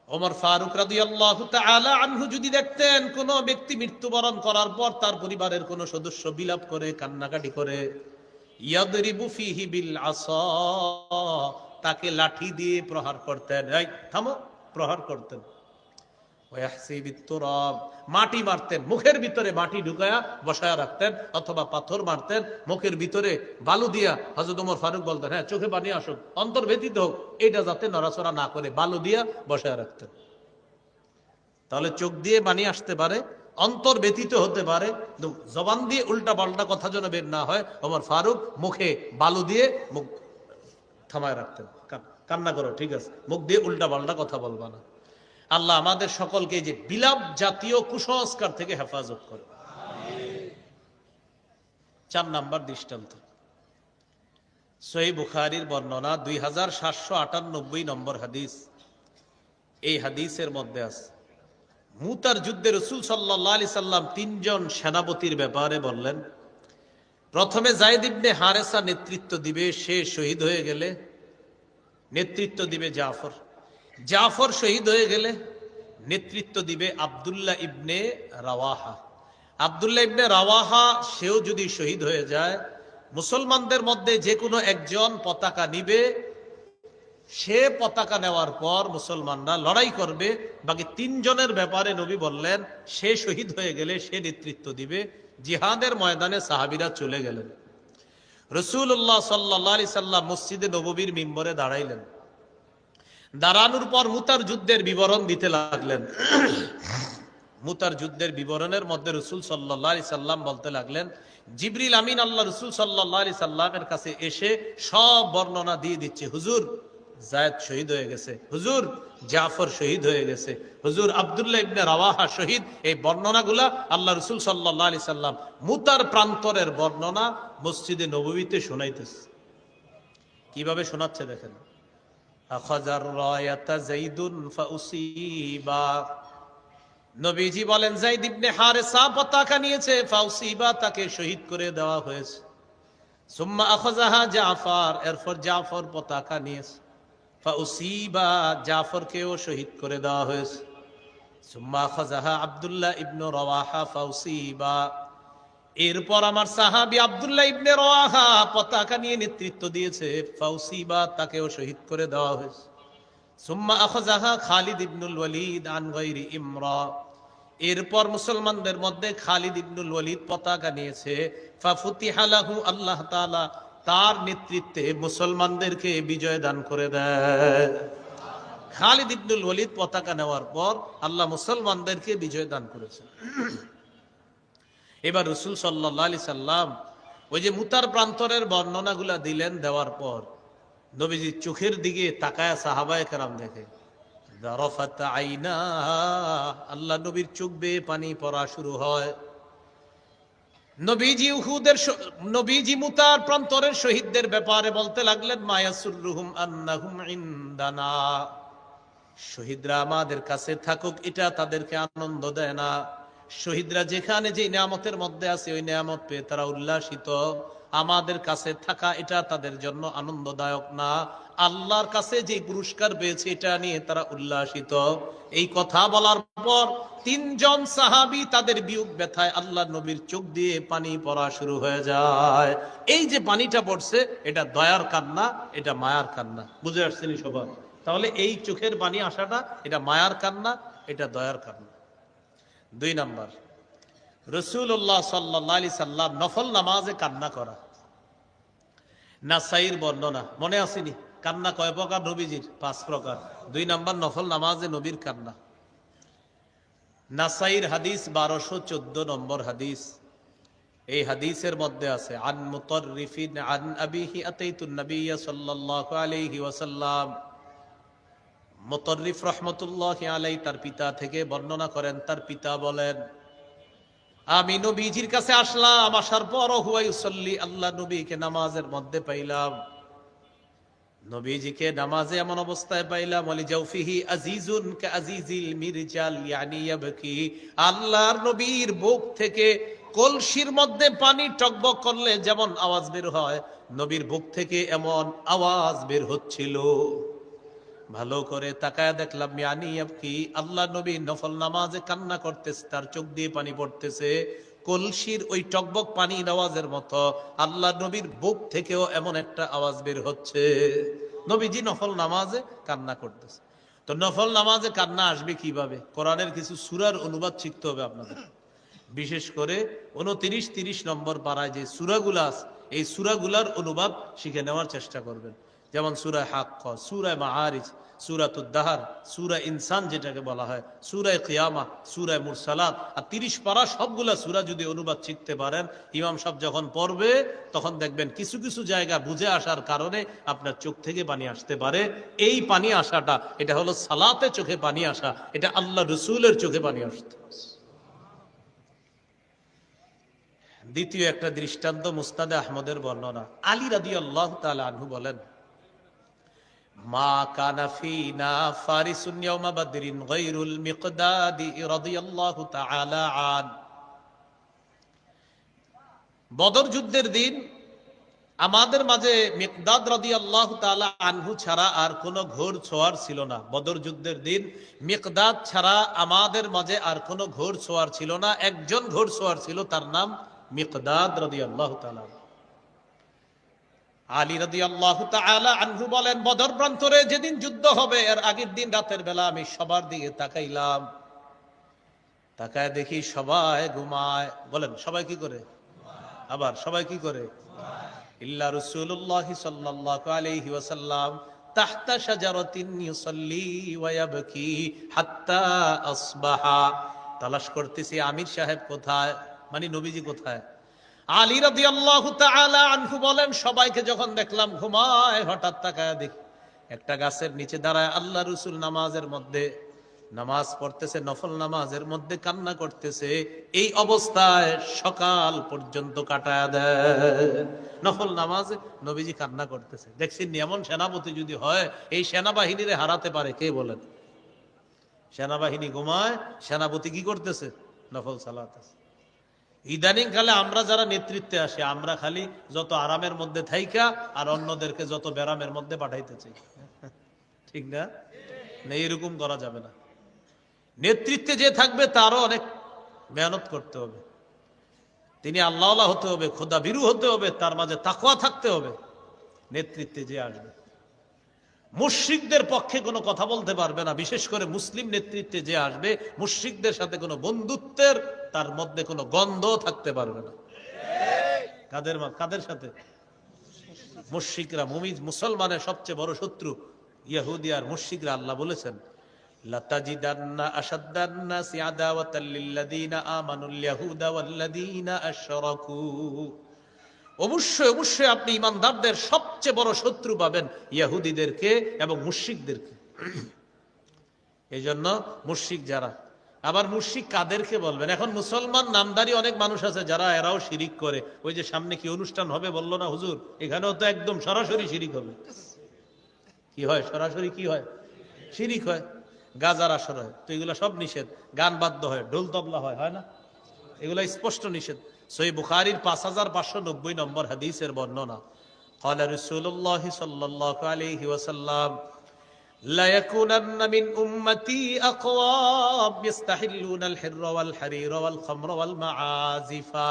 ওমর ফারুক রাদিয়াল্লাহু তাআলা আনহু যদি দেখতেন কোন ব্যক্তি মৃত্যুবরণ করার পর তার পরিবারের কোন সদস্য বিলাপ করে কান্নাকাটি করে, ইয়াদরিবু ফিহি বিল আসা, তাকে লাঠি দিয়ে প্রহার করতেন, এই থামো, প্রহার করতেন। ওয়াহসি বিত তুরাব, মাটি মারতেন, মুখের ভিতরে মাটি ঢুকায়া বসায়া রাখতেন, অথবা পাথর মারতেন, মুখের ভিতরে বালু দিয়া। হযরত ওমর ফারুক বলতেন হ্যাঁ চোখে পানি আসুক, অন্তর ব্যথিত হোক, এটা যাতে নড়াচড়া না করে বালু দিয়া বসায়া রাখতেন। তাহলে চোখ দিয়ে পানি আসতে পারে, অন্তর ব্যথিত হতে পারে, জবান দিয়ে উল্টা পাল্টা কথা যেন বের না হয়, ওমর ফারুক মুখে বালু দিয়ে মুখ থামায় রাখতেন। কান্না করো, ঠিক আছে, মুখ দিয়ে উল্টা পাল্টা কথা বলবা না। আল্লাহ আমাদের সকলকে যে বিলাপ জাতীয় কুসংস্কার থেকে হেফাজত করে। 4 নাম্বার দৃষ্টান্ত, সহিহ বুখারীর বর্ণনা 2798 নম্বর হাদিস। এই হাদিসের মধ্যে আছে মুতার যুদ্ধে রাসূল সাল্লাল্লাহু আলাইহি সাল্লাম 3 জন সেনাপতির ব্যাপারে বললেন। প্রথমে যায়েদ ইবনে হারেসা নেতৃত্ব দিবে, সে শহীদ হয়ে গেলে নেতৃত্ব দিবে জাফর। জাফর শহীদ হয়ে গেলে নেতৃত্ব দিবে আব্দুল্লাহ ইবনে রাওয়াহা। আব্দুল্লাহ ইবনে রাওয়াহা সেও যদি শহীদ হয়ে যায়, মুসলমানদের মধ্যে যে কোনো একজন পতাকা নিবে, সে পতাকা নেওয়ার পর মুসলমানরা লড়াই করবে। বাকি 3 জনের ব্যাপারে নবী বললেন সে শহীদ হয়ে গেলে সে নেতৃত্ব দিবে। জিহাদের ময়দানে সাহাবীরা চলে গেলেন। রাসূলুল্লাহ সাল্লাল্লাহু আলাইহি সাল্লাম মসজিদে নববীর মিম্বরে দাঁড়াইলেন। দাঁড়ানোর পর মুতার যুদ্ধের বিবরণ দিতে লাগলেন। মুতার যুদ্ধের বিবরণের মধ্যে রাসূল সাল্লাল্লাহু আলাইহি সাল্লাম বলতে লাগলেন, জিবরিল আমিন আল্লাহ রাসূল সাল্লাল্লাহু আলাইহি সাল্লামের কাছে এসে সব বর্ণনা দিয়ে দিচ্ছে। হুজুর যায়েদ শহীদ হয়ে গেছে, হুজুর জাফর শহীদ হয়ে গেছে, হুজুর আব্দুল্লাহ ইবনে রাওয়াহা শহীদ। এই বর্ণনাগুলা আল্লাহ রাসূল সাল্লাল্লাহু আলাইহি সাল্লাম মুতার প্রান্তরের বর্ণনা মসজিদে নববীতে শোনাইতেছে। কিভাবে শোনাচ্ছে দেখেন। আখাযার রায়াতা যাইদুন ফাউসিবা, নবীজি বলেন যায়েদ ইবনে হারেসা পতাকা নিয়েছে, ফাউসিবা তাকে শহীদ করে দেওয়া হয়েছে। সুম্মা আখাযাহা জাফর, এরপর জাফর পতাকা নিয়েছে, ফাউসিবা জাফরকেও শহীদ করে দেওয়া হয়েছে। সুম্মা আখাযাহা আব্দুল্লাহ ইবনে রাওয়াহা ফাউসিবা, এরপর আমার সাহাবী আব্দুল্লাহ ইবনে রাওয়াহা পতাকা নিয়ে নেতৃত্ব দিয়েছে, ফাউসিবা তাকেও শহীদ করে দেওয়া হয়েছে। সুম্মা আখাযাহা খালিদ ইবনুল ওয়ালিদ আন গায়রি ইমরা, এরপর মুসলমানদের মধ্যে খালিদ ইবনুল ওয়ালিদ পতাকা নিয়েছে, ফাফুতিহা লাহু, আল্লাহ তাআলা তার নেতৃত্বে মুসলমানদেরকে বিজয় দান করে দেয়। খালিদ ইবনুল ওয়ালিদ পতাকা নেওয়ার পর আল্লাহ মুসলমানদেরকে বিজয় দান করেছেন। এবার রাসূল সাল্লাল্লাহু আলাইহি সাল্লাম ওই যে মুতার প্রান্তরের বর্ণনাগুলা দিলেন, দেওয়ার পর নবীজি চোখের দিকে তাকায় সাহাবায়ে কেরাম দেখে, দারাফাত আইনা, আল্লাহ নবীর চোখ বেয়ে পানি পড়া শুরু হয়। নবীজি মুতার প্রান্তরের শহীদদের ব্যাপারে বলতে লাগলেন, মায়াসুররুহুম আন্নাহুম ইনদানা, শহীদরা আমাদের কাছে থাকুক এটা তাদেরকে আনন্দ দেয় না। শহীদরা যেখানে যে নিয়ামতের মধ্যে আছে ওই নিয়ামত পেয়ে তারা উল্লাসিত, আমাদের কাছে থাকা এটা তাদের জন্য আনন্দদায়ক না। আল্লাহর কাছে যে পুরস্কার পেয়েছে এটা নিয়ে তারা উল্লাসিত। এই কথা বলার পর 3 জন সাহাবী তাদের বিয়োগ ব্যথায় আল্লাহ নবীর চোখ দিয়ে পানি পড়া শুরু হয়ে যায়। এই যে পানিটা পড়ছে এটা দয়ার কান্না, এটা মায়ার কান্না। বুঝে আসছেনি সবাই? তাহলে এই চোখের পানি আসাটা এটা মায়ার কান্না, এটা দয়ার কান্না। 2 নাম্বার, রাসূলুল্লাহ সাল্লাল্লাহু আলাইহি সাল্লাম নফল নামাজে কান্না করা। নাসাইর বর্ণনা মনে আসেনি? কান্না কয় প্রকার নবীজির? 5 প্রকার। 2 নাম্বার নফল নামাজে নবীর কান্না। নাসাইর হাদিস 1214 নম্বর হাদিস। এই হাদিসের মধ্যে আছে, আন মুতাররিফিন আন আবিহি আতাইতুন নবিয়্য সাল্লাল্লাহু আলাইহি ওয়াসাল্লাম। মুতাররিফ রাহমাতুল্লাহি আলাইহি তার পিতা থেকে বর্ণনা করেন, তার পিতা বলেন, আমি নবীজির কাছে আসলাম, আসার পর হুয়া ইউসাল্লি, আল্লাহ নবীকে নামাজের মধ্যে পাইলাম। নবীজিকে নামাজে এমন অবস্থায় পাইলাম, ওয়ালি জাওফিহি আজিজুন কা আজিজিল মিরজাল, ইয়ানি ইয়াবকি, আল্লাহর নবীর বুক থেকে কলসির মধ্যে পানি টকবক করলে যেমন আওয়াজ বের হয়, নবীর বুক থেকে এমন আওয়াজ বের হচ্ছিল। ভালো করে তাকায় দেখলাম, ইয়ানি ইয়াবকি, আল্লাহ নবী নফল নামাজে কান্না করতেছে, তার চোখ দিয়ে পানি পড়তেছে। কলসির ওই টকবক পানির আওয়াজের মতো আল্লাহ নবীর বুক থেকেও এমন একটা আওয়াজ বের হচ্ছে। নবীজি নফল নামাজে কান্না করতেছে। তো নফল নামাজে কান্না আসবে কিভাবে? কোরআনের কিছু সূরার অনুবাদ শিখতে হবে আপনাদের। বিশেষ করে 29-30 নম্বর পারায় যে সূরাগুলো আছে, এই সূরাগুলার অনুবাদ শিখে নেওয়ার চেষ্টা করবেন। যেমন সূরা হাক্ক, সূরা মাআরিজ, সূরাতুদ দাহর, সূরা ইনসান যেটাকে বলা হয়, সূরা কিয়ামা, সূরা মুরসালাত, আর 30 পারা সবগুলা সূরা যদি অনুবাদ শিখতে পারেন, ইমাম সাহেব যখন পড়বে তখন দেখবেন কিছু কিছু জায়গা বুঝে আসার কারণে আপনার চোখ থেকে পানি আসতে পারে। এই পানি আসাটা, এটা হলো সালাতে চোখে পানি আসা, এটা আল্লাহ রসুলের চোখে পানি আসতে। দ্বিতীয় একটা দৃষ্টান্ত মুসনাদে আহমদের বর্ণনা। আলী রাদিয়াল্লাহু তাআলা আনহু বলেন, মা কানা ফিনা ফারিসুন ইয়াওমা বাদরিন গায়রুল মিকদাদি রাদিয়াল্লাহু তাআলা আন। বদর যুদ্ধের দিন আমাদের মাঝে মিকদাদ রাদিয়াল্লাহু তাআলা আনহু ছাড়া আর কোনো ঘোর ছোঁয়ার ছিল না। বদর যুদ্ধের দিন মিকদাদ ছাড়া আমাদের মাঝে আর কোনো ঘোর ছোঁয়ার ছিল না। একজন ঘোর ছোঁয়ার ছিল, তার নাম মিকদাদ রাদিয়াল্লাহু তাআলা। আলী রাদিয়াল্লাহু তাআলা আনহু বলেন, বদর প্রান্তরে যেদিন যুদ্ধ হবে এর আগের দিন রাতের বেলা আমি সবার দিকে তাকাইলাম, তাকায় দেখি সবাই ঘুমায়। বলেন সবাই কি করে? আবার সবাই কি করে? ইল্লা রাসূলুল্লাহ সাল্লাল্লাহু আলাইহি ওয়াসাল্লাম তাহতা শাজারাতিন ইউসাল্লি ওয়া ইয়াবকি হাত্তা আসবাহা। তালাশ করতেছি আমির সাহেব কোথায়, মানে নবীজি কোথায়। আলী রাদিয়াল্লাহু তাআলা আনহু বলেন, সবাইকে যখন দেখলাম ঘুমায়, হঠাৎ তাকায় দেখি একটা গাছের নিচে দাঁড়ায় আল্লাহ রাসূল নামাজের মধ্যে নামাজ পড়তেছে, নফল নামাজের মধ্যে কান্না করতেছে। এই অবস্থায় সকাল পর্যন্ত কাটায় দেন। নফল নামাজে নবীজি কান্না করতেছে। দেখছেন এমন সেনাপতি যদি হয়, এই সেনাবাহিনীরে হারাতে পারে কে বলেন? সেনাবাহিনী ঘুমায়, সেনাপতি কি করতেছে? নফল সালাত। ইদানিং কালে আমরা যারা নেতৃত্বে আসে, আমরা খালি যত আরামের মধ্যে থাইকা আর অন্যদেরকে যত ব্যারামের মধ্যে পাঠাইতে চাই, ঠিক না? এরকম করা যাবে না। নেতৃত্বে যে থাকবে তারও অনেক মেহনত করতে হবে, তিনি আল্লাহওয়ালা হতে হবে, খোদা ভীরু হতে হবে, তার মাঝে তাকওয়া থাকতে হবে। নেতৃত্বে যে আসবে মুশরিকদের পক্ষে কোনো কথা বলতে পারবে না। বিশেষ করে মুসলিম নেতৃত্বে যে আসবে, মুশরিকদের সাথে কোনো বন্ধুত্বের তার মধ্যে কোনো গন্ধ থাকতে পারবে না। কাদের সাথে? মুশরিকরা। মুসলমানের সবচেয়ে বড় শত্রু ইহুদি আর মুশরিকরা। আল্লাহ বলেছেন, লাতাজিদান্না আশাদ্দান নাসি আদাওয়াতাল লিল্লাযিনা আমানুল ইয়াহুদা ওয়াল্লাযিনা আশরাকু। অবশ্যই অবশ্যই আপনি ইমানদারদের সবচেয়ে বড় শত্রু পাবেন ইহুদিদেরকে এবং মুশরিকদেরকে। এই জন্য মুশরিক যারা, আবার মুশরিক কাদেরকে বলবেন? এখন মুসলমান নামদারি অনেক মানুষ আছে যারা এরাও শিরিক করে। ওই যে সামনে কি অনুষ্ঠান হবে বললো না হুজুর, এখানেও তো একদম সরাসরি শিরিক হবে। কি হয়? সরাসরি কি হয়? শিরিক হয়। গাজার আসর হয়, তো এগুলো সব নিষেধ। গান বাদ্য হয়, ঢোল তবলা হয়, হয় না? এগুলো স্পষ্ট নিষেধ। সহিহ বুখারীর 5590 নম্বর হাদিসের বর্ণনা। ক্বালা রাসূলুল্লাহ সাল্লাল্লাহু আলাইহি ওয়াসাল্লাম, লা ইয়াকুনান্না মিন উম্মতি আকওয়াম ইস্তাহিল্লুনাল হিররা ওয়াল হারিরা ওয়াল খামরা ওয়াল মাআজিফা।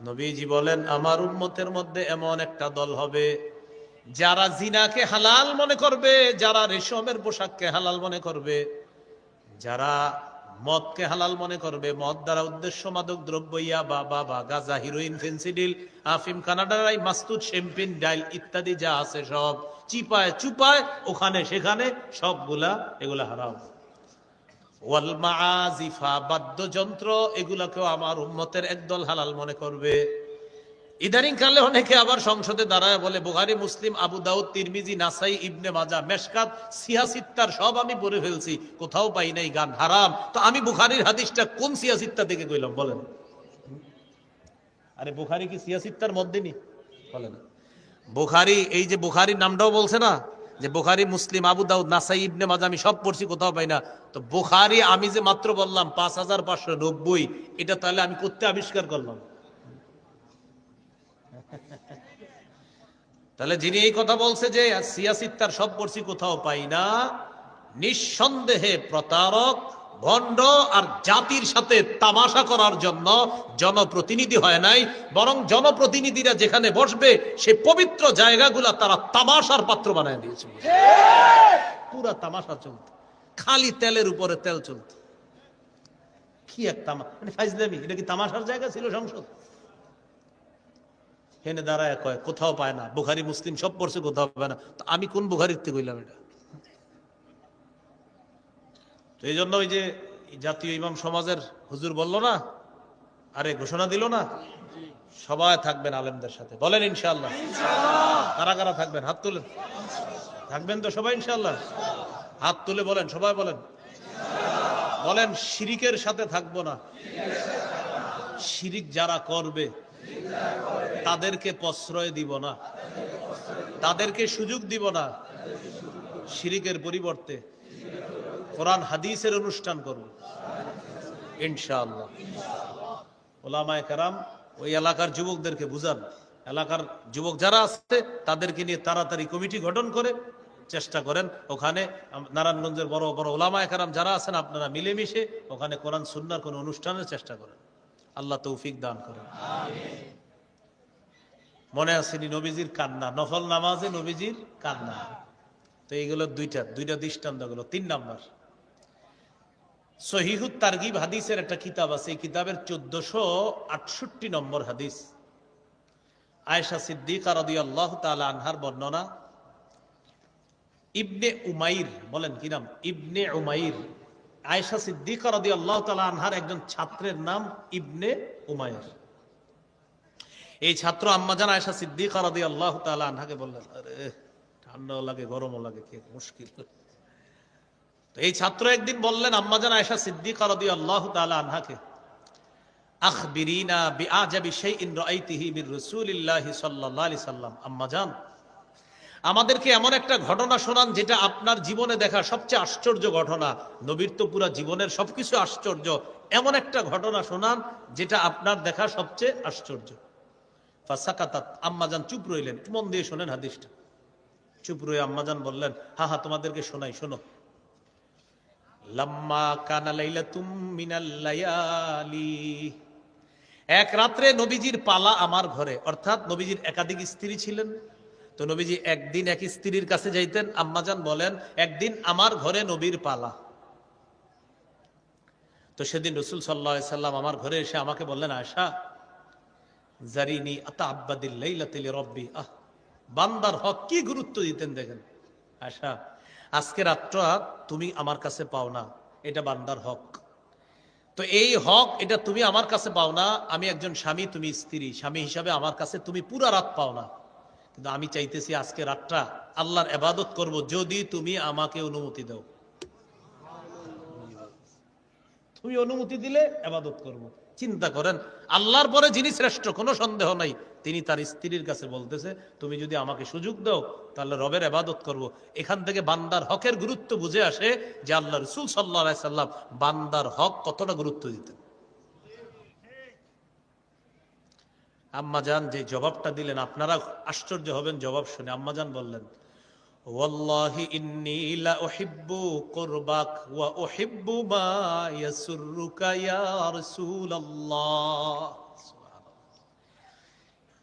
নবীজি বলেন, আমার উম্মতের মধ্যে এমন একটা দল হবে যারা জিনাকে হালাল মনে করবে, যারা রেশমের পোশাককে হালাল মনে করবে, যারা মদকে হালাল মনে করবে। মদ দ্বারা উদ্দেশ্য মাদক দ্রব্য, ইয়াবা, বাবা, গাঁজা, হিরোইন, ফেন্সিডিল, আফিম, কানাডারাই, মাস্তুদ, শ্যাম্পেন, ডাইল ইত্যাদি যা আছে সব চিপায় চুপায় ওখানে সেখানে সবগুলা, এগুলা হারাম। ওয়াল মাআজিফা, বাদ্যযন্ত্র, এগুলাকেও আমার উম্মতের একদল হালাল মনে করবে। ইদানিং কালে অনেকে আবার সংসদে দাঁড়ায় বলে, বুখারী, মুসলিম, আবু দাউদ, তিরমিজি, নাসাই, ইবনে মাজাহ, মেশকাত, সিয়াসিত্তার সব আমি পড়ে ফেলছি, কোথাও পাই নাই গান হারাম। তো আমি বুখারীর হাদিসটা কোন সিয়াসিত্তা থেকে কইলাম বলেন? আরে বুখারী কি সিয়াসিত্তার মধ্যে নি? বলেন বুখারী, এই যে বুখারীর নামটাও বলছে না যে বুখারী, মুসলিম, আবু দাউদ, নাসাই, ইবনে মাজাহ, আমি সব পড়ছি, কোথাও পাই না। তো বুখারী আমি যে মাত্র বললাম 5590, এটা তাহলে আমি করতে আবিষ্কার করলাম। তাহলে যিনি এই কথা বলছে যে সিয়াসিত্তার সব পড়ছি কোথাও পাই না, নিঃসন্দেহে প্রতারক, ভণ্ড আর জাতির সাথে তামাশা করার জন্য জনপ্রতিনিধি হয় নাই, বরং জনপ্রতিনিধিরা যেখানে বসবে সে পবিত্র জায়গাগুলা তারা তামাশার পাত্র বানায় দিয়েছে। পুরা তামাশা চলত, খালি তেলের উপরে তেল চলত। কি এক তামাশা, ফাইজলামি! এটা কি তামাশার জায়গা ছিল সংসদ? হেনে দাঁড়ায় কয় কোথাও পায় না, বুখারী মুসলিম সব পড়ছে, কোথাও পায় না। তো আমি কোন বুখারীতে কইলাম এটা? তো এই জন্য ওই যে জাতীয় ইমাম সমাজের হুজুর বলল না, আরে ঘোষণা দিল না, সবাই থাকবেন আলেমদের সাথে, বলেন ইনশাআল্লাহ। কারা কারা থাকবেন? হাত তুলেন। থাকবেন তো সবাই ইনশাআল্লাহ? হাত তুলে বলেন, সবাই বলেন, বলেন শিরিকের সাথে থাকবো না। শিরিক যারা করবে তাদেরকে প্রশ্রয় দিব না, তাদেরকে সুযোগ দিব না। শিরিকের পরিবর্তে কোরআন হাদিসের অনুষ্ঠান করব ইনশাআল্লাহ। ওলামায়ে কেরাম ওই এলাকার যুবকদেরকে বুঝান, এলাকার যুবক যারা আছে তাদেরকে নিয়ে তাড়াতাড়ি কমিটি গঠন করে চেষ্টা করেন, ওখানে নারায়ণগঞ্জের বড় বড় ওলামায়ে কেরাম যারা আছেন আপনারা মিলেমিশে ওখানে কোরআন সুন্নাহর কোন অনুষ্ঠানের চেষ্টা করেন। আল্লাহ তৌফিক দান করেন। মনে আসেনি নবীজির কান্না, নফল নামাজে নবীজির কান্না। তো এইগুলো দুইটা দৃষ্টান্ত গেল। 3 নাম্বার, সহিহুত তারগিব হাদিসের একটা কিতাব আছে, এই কিতাবের 1468 নম্বর হাদিস। আয়েশা সিদ্দিকা রাদিয়াল্লাহু তাআলা আনহার বর্ণনা। ইবনে উমাইর, বলেন কি নাম? ইবনে উমাইর। আয়েশা সিদ্দিকা রাদিয়াল্লাহু তাআলা আনহার একজন ছাত্রের নাম ইবনে উমাইর। এই ছাত্র আম্মাজান আয়েশা সিদ্দিকা রাদিয়াল্লাহু তাআলা আনহাকে বললেন, আরে ঠান্ডাও লাগে গরমও লাগে, কি মুশকিল। তো এই ছাত্র একদিন বললেন আম্মাজান আয়েশা সিদ্দিকা রাদিয়াল্লাহু তাআলা আনহাকে, আখবিরিনা বিআজাবি শাইইন রাআইতিহি মির রাসূলিল্লাহি সাল্লাল্লাহু আলাইহি সাল্লাম। আম্মাজান, আমাদেরকে এমন একটা ঘটনা শোনান যেটা আপনার জীবনে দেখা সবচেয়ে আশ্চর্য ঘটনা। নবীর তো পুরা জীবনের সবকিছু আশ্চর্য, এমন একটা ঘটনা শোনান যেটা আপনার দেখা সবচেয়ে আশ্চর্য। ফাসাকাতাত, আম্মাজান চুপ রইলেন। মন দিয়ে শোনেন হাদিসটা। চুপ রয়ে আম্মাজান বললেন, হা হা তোমাদেরকে শোনাই, শোনো। লাম্মা কানা লাইলাতুম মিনাল লায়ালি, এক রাত্রে নবীজির পালা আমার ঘরে, অর্থাৎ নবীজির একাধিক স্ত্রী ছিলেন। তো নবীজি একদিন এক স্ত্রীর কাছে যাইতেন। আম্মাজান বলেন একদিন আমার ঘরে নবীর পালা। তো সেদিন রাসূল সাল্লাল্লাহু আলাইহি সাল্লাম আমার ঘরে এসে আমাকে বললেন, আয়েশা জারিনি আতাআব্বাদিল লাইলাতি লিরাব্বি। বান্দার হক কি গুরুত্ব দিতেন দেখেন। আয়েশা, আজকে রাতটা তুমি আমার কাছে পাও না, এটা বান্দার হক। তো এই হক, এটা তুমি আমার কাছে পাও না। আমি একজন স্বামী, তুমি স্ত্রী, স্বামী হিসাবে আমার কাছে তুমি পুরা রাত পাও না। কিন্তু আমি চাইতেছি আজকে রাতটা আল্লাহর ইবাদত করব, যদি তুমি আমাকে অনুমতি দাও। তুমি অনুমতি দিলে ইবাদত করব। চিন্তা করেন, আল্লাহর পরে যিনি শ্রেষ্ঠ, কোনো সন্দেহ নাই, তিনি তার স্ত্রীর কাছে বলতেছে তুমি যদি আমাকে সুযোগ দাও তাহলে রবের ইবাদত করব। এখান থেকে বান্দার হকের গুরুত্ব বুঝে আসে যে আল্লাহ রাসূল সাল্লাল্লাহু আলাইহি সাল্লাম বান্দার হক কতটা গুরুত্ব দিতেন। আম্মাজান যে জবাবটা দিলেন আপনারা আশ্চর্য হবেন জবাব শুনে। আম্মাজান বললেন, ওয়াল্লাহি ইন্নী লা উহিব্বু কুরবাক ওয়া উহিব্বু মা ইয়াসুররুকা ইয়া রাসূলুল্লাহ।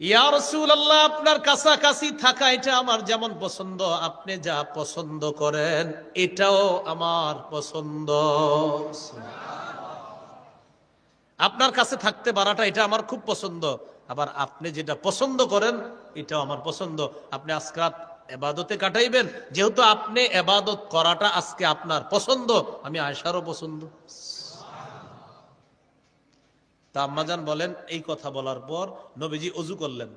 ইয়া রাসূলুল্লাহ, আপনার কাছাকাছি থাকা এটা আমার যেমন পছন্দ, আপনি যা পছন্দ করেন এটাও আমার পছন্দ। আপনার কাছে থাকতে পারাটা এটা আমার খুব পছন্দ, আবার আপনি যেটা পছন্দ করেন এটাও আমার পছন্দ। আপনি আজকে রাত ইবাদতে কাটাইবেন, যেহেতু আপনি ইবাদত করাটা আজকে আপনার পছন্দ, আমি আয়েশারও পছন্দ। তা আম্মাজান বলেন এই কথা বলার পর নবীজি ওযু করলেন।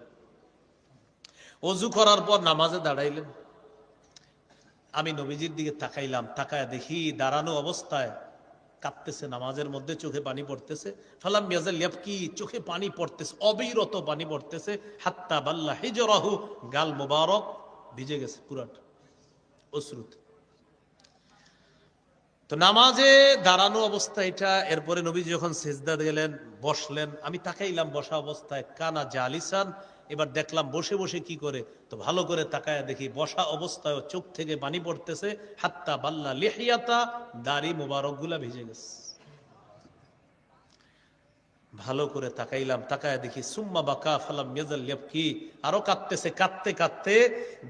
ওযু করার পর নামাজে দাঁড়াইলেন। আমি নবীজির দিকে তাকাইলাম, তাকায় দেখি দাঁড়ানো অবস্থায় কাঁদতেছে, নামাজের মধ্যে চোখে পানি পড়তেছে। ফালাম ইয়াজাল ইয়াবকি, চোখে পানি পড়তেছে, অবিরত পানি পড়তেছে। হাত্তা বাল্লা হিজরাহু, গাল মুবারক ভিজে গেছে পুরাটা অশ্রুতে। তো নামাজে দাঁড়ানো অবস্থা এটা। এরপরে নবী যখন সিজদা গেলেন, বসলেন, আমি তাকাইলাম বসা অবস্থায়। কানা জালিসান, এবার দেখলাম বসে বসে কি করে। তো ভালো করে তাকায় দেখি বসা অবস্থায় চোখ থেকে পানি পড়তেছে। হাত্তা বাল্লা লিহিয়াতা, দাড়ি মুবারক গুলা ভিজে গেছে। ভালো করে তাকাইলাম, তাকায় দেখি সুম্মা বাকা ফালাম ইয়াজাল ইয়াবকি, আরো কাঁদতেছে। কাঁদতে কাঁদতে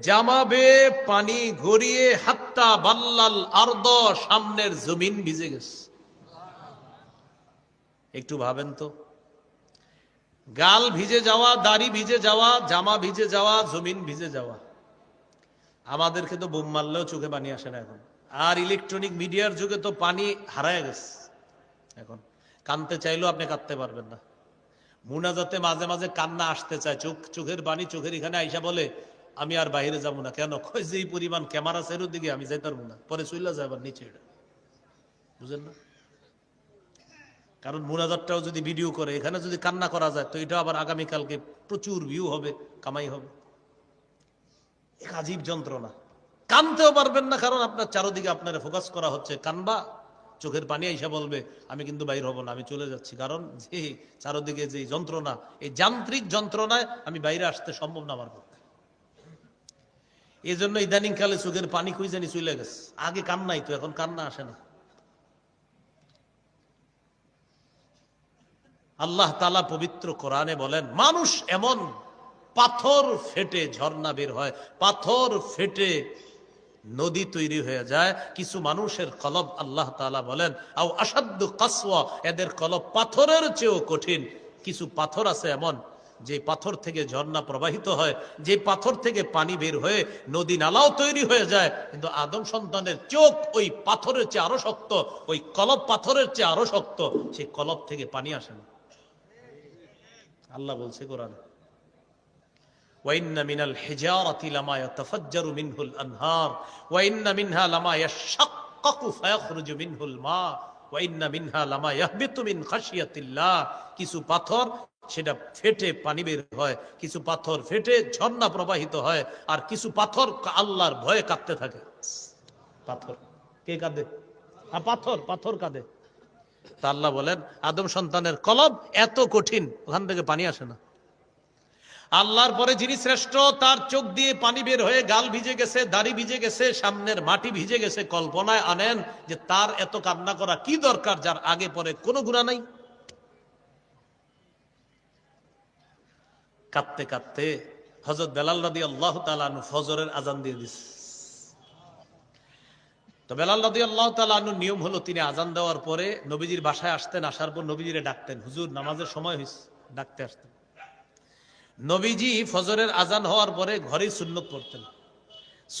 জামাবে পানি গড়িয়ে হাত্তা বাল্লাল আরদ, সামনের জমিন ভিজে গেছে। একটু ভাবেন তো, গাল ভিজে যাওয়া, দাড়ি ভিজে যাওয়া, জামা ভিজে যাওয়া, জমিন ভিজে যাওয়া। আমাদেরকে তো বোম মারলেও চোখে পানি আসে না এখন। আর ইলেকট্রনিক মিডিয়ার যুগে তো পানি হারায় গেছে। এখন কাঁদতে চাইলেও আপনি কাঁদতে পারবেন না। মুনাজাতে মাঝে মাঝে কান্না আসতে চায়, চোখের পানি চোখের এখানে আইসা বলে আমি আর বাইরে যাবো না। কেন? কই যে এই পরিমাণ ক্যামেরা সেরও দিকে আমি যাইতে পারবো না, পরে চইলা যায় আবার নিচে। এটা বুঝেন না? কারণ মুনাজাতটাও যদি ভিডিও করে এখানে যদি কান্না করা যায় তো এটা আবার আগামীকালকে প্রচুর ভিউ হবে, কামাই হবে। এক আজীব যন্ত্রণা। কানতেও পারবেন না, কারণ আপনার চারদিকে আপনার ফোকাস করা হচ্ছে। কানবা, চোখের পানি আইসা বলবে আমি কিন্তু বাইর হব না, আমি চলে যাচ্ছি। কারণ যে চারদিকে যে যন্ত্রণা, এই যান্ত্রিক যন্ত্রণায় আমি বাইরে আসতে সম্ভব না আমার পক্ষে। এই জন্য ইদানিং কালে চোখের পানি কই জানি চলে গেছে। আগে কান্নাই তো, এখন কান্না আসে না। আল্লাহ তাআলা পবিত্র কোরআনে বলেন, মানুষ এমন পাথর ফেটে ঝর্ণা বের হয়, পাথর ফেটে নদী তৈরি হয়ে যায়। কিছু মানুষের কলব, আল্লাহ তাআলা বলেন, আও আসাদ্দু কাসওয়া, এদের কলব পাথরের চেয়েও কঠিন। কিছু পাথর আছে এমন, যে পাথর থেকে ঝর্ণা প্রবাহিত হয়, যে পাথর থেকে পানি বের হয়ে নদী নালাও তৈরি হয়ে যায়, কিন্তু আদম সন্তানের চোখ ওই পাথরের চেয়ে আরো শক্ত, ওই কলব পাথরের চেয়ে আরো শক্ত। সেই কলব থেকে পানি আসে না। আল্লাহ বলছে কোরআনে, ওয়াইন্না মিনাল হিজারাতি লামা ইয়াতাফাজ্জারু মিনহুল আনহার ওয়াইন্না মিনহা লামা ইয়াশাক্কাকু ফায়াখরুজু মিনহুল মা ওয়াইন্না মিনহা লামা ইয়াহবিতু মিন খাশিয়াতিল্লাহ। কিছু পাথর সেটা ফেটে পানি বের হয়, কিছু পাথর ফেটে ঝর্ণা প্রবাহিত হয়, আর কিছু পাথর আল্লাহর ভয়ে কাঁদতে থাকে। পাথর কে কাঁদে? পাথর কাঁদে। তা আল্লাহ বলেন, আদম সন্তানের কলব এত কঠিন, ওখান থেকে পানি আসে না। আল্লাহর পরে যিনি শ্রেষ্ঠ, তার চোখ দিয়ে পানি বের হয়ে গাল ভিজে গেছে, দাড়ি ভিজে গেছে, সামনের মাটি ভিজে গেছে। কল্পনায় আনেন যে তার এত কান্না করা কি দরকার, যার আগে পরে কোনো গুনাহ নাই। কাঁদতে কাঁদতে হযরত বেলাল রাদিয়াল্লাহু তাআলা আনহু ফজরের আজান দিয়ে দিছে। তো বেলাল রাদিয়াল্লাহু তাআলা আনহুর নিয়ম হলো, তিনি আজান দেওয়ার পরে নবীজির বাসায় আসতেন, আসার পর নবীজিরে ডাকতেন, হুজুর নামাজের সময় হইছে, ডাকতে আসতেন। নবীজি ফজরের আজান হওয়ার পরে ঘরেই সুন্নত পড়তেন।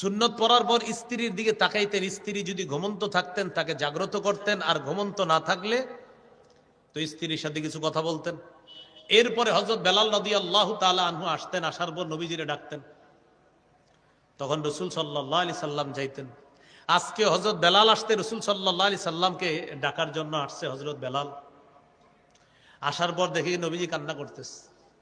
সুন্নত পড়ার পর স্ত্রীর দিকে তাকাইতেন। স্ত্রী যদি ঘুমন্ত থাকতেন তাকে জাগ্রত করতেন, আর ঘুমন্ত না থাকলে তো স্ত্রীর সাথে কিছু কথা বলতেন। এরপরে হযরত বেলাল রাদিয়াল্লাহু তাআলা আনহু আসতেন, আসার পর নবীজিরে ডাকতেন। তখন রাসূল সাল্লাল্লাহু আলাইহি সাল্লাম যাইতেন। আজকে হযরত বেলাল আসতে রাসূল সাল্লাল্লাহু আলাইহি সাল্লামকে ডাকার জন্য আসছে হযরত বেলাল। আসার পর দেখে নবীজি কান্না করতেছে,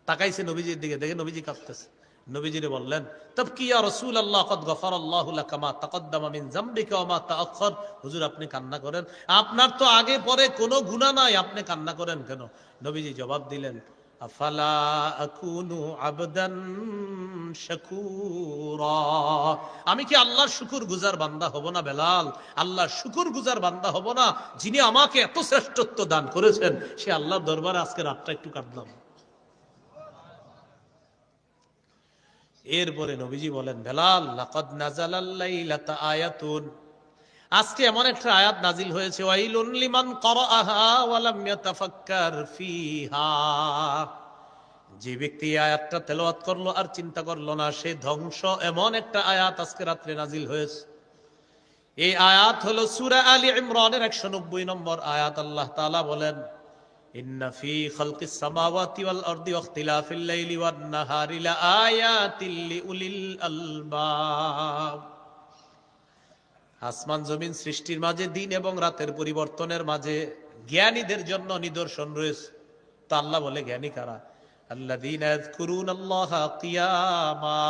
তাকাইছে নবীজির দিকে, দেখে নবীজি কাঁদতেছে। নবীজিরে বললেন, তাবকি ইয়া রাসূলুল্লাহ, কাদ গফারাল্লাহু লাকা মা তাকদ্দামা মিন যামবিকা ওয়া মা তাআখার। হুজুর আপনি কান্না করেন, আপনার তো আগে পরে কোনো গুনাহ নাই, আপনি কান্না করেন কেন? নবীজি জবাব দিলেন, আফালা আকুনু আবদান শাকুরা, আমি কি আল্লাহর শুকরগুজার বান্দা হব না বেলাল? আল্লাহর শুকরগুজার বান্দা হব না, যিনি আমাকে এত শ্রেষ্ঠত্ব দান করেছেন? সে আল্লাহর দরবারে আজকে রাতটা একটু কাটলাম। এরপরে নবীজি বলেন, বেলাল লাকাদ নাযালাল লাইলাতা আয়াতুন, আজকে এমন একটা আয়াত নাজিল হয়েছে, ওয়াইলুন লিমান ক্বারাআহা ওয়া লাম ইয়াতাফাক্কার ফিহা, যে ব্যক্তি এই আয়াতটা তেলাওয়াত করলো আর চিন্তা করলো না, সে ধ্বংস। এমন একটা আয়াত আজকে রাত্রে নাজিল হয়েছে। এই আয়াত হলো সূরা আলী ইমরানের 190 নম্বর আয়াত। আল্লাহ তাআলা বলেন, ইন্না ফি খালকিস সামাওয়াতি ওয়াল আরদি ওয়া ইখতিলাফিল লাইলি ওয়ান নাহারি লাআয়াতিল লিউলিল আলবাব, আসমান জমিন সৃষ্টির মাঝে, দিন এবং রাতের পরিবর্তনের মাঝে জ্ঞানীদের জন্য নিদর্শন রয়েছে। তো আল্লাহ বলে, জ্ঞানী কারা? আল্লাযীনা ইয়াযকুরুনাল্লাহা কিয়ামা,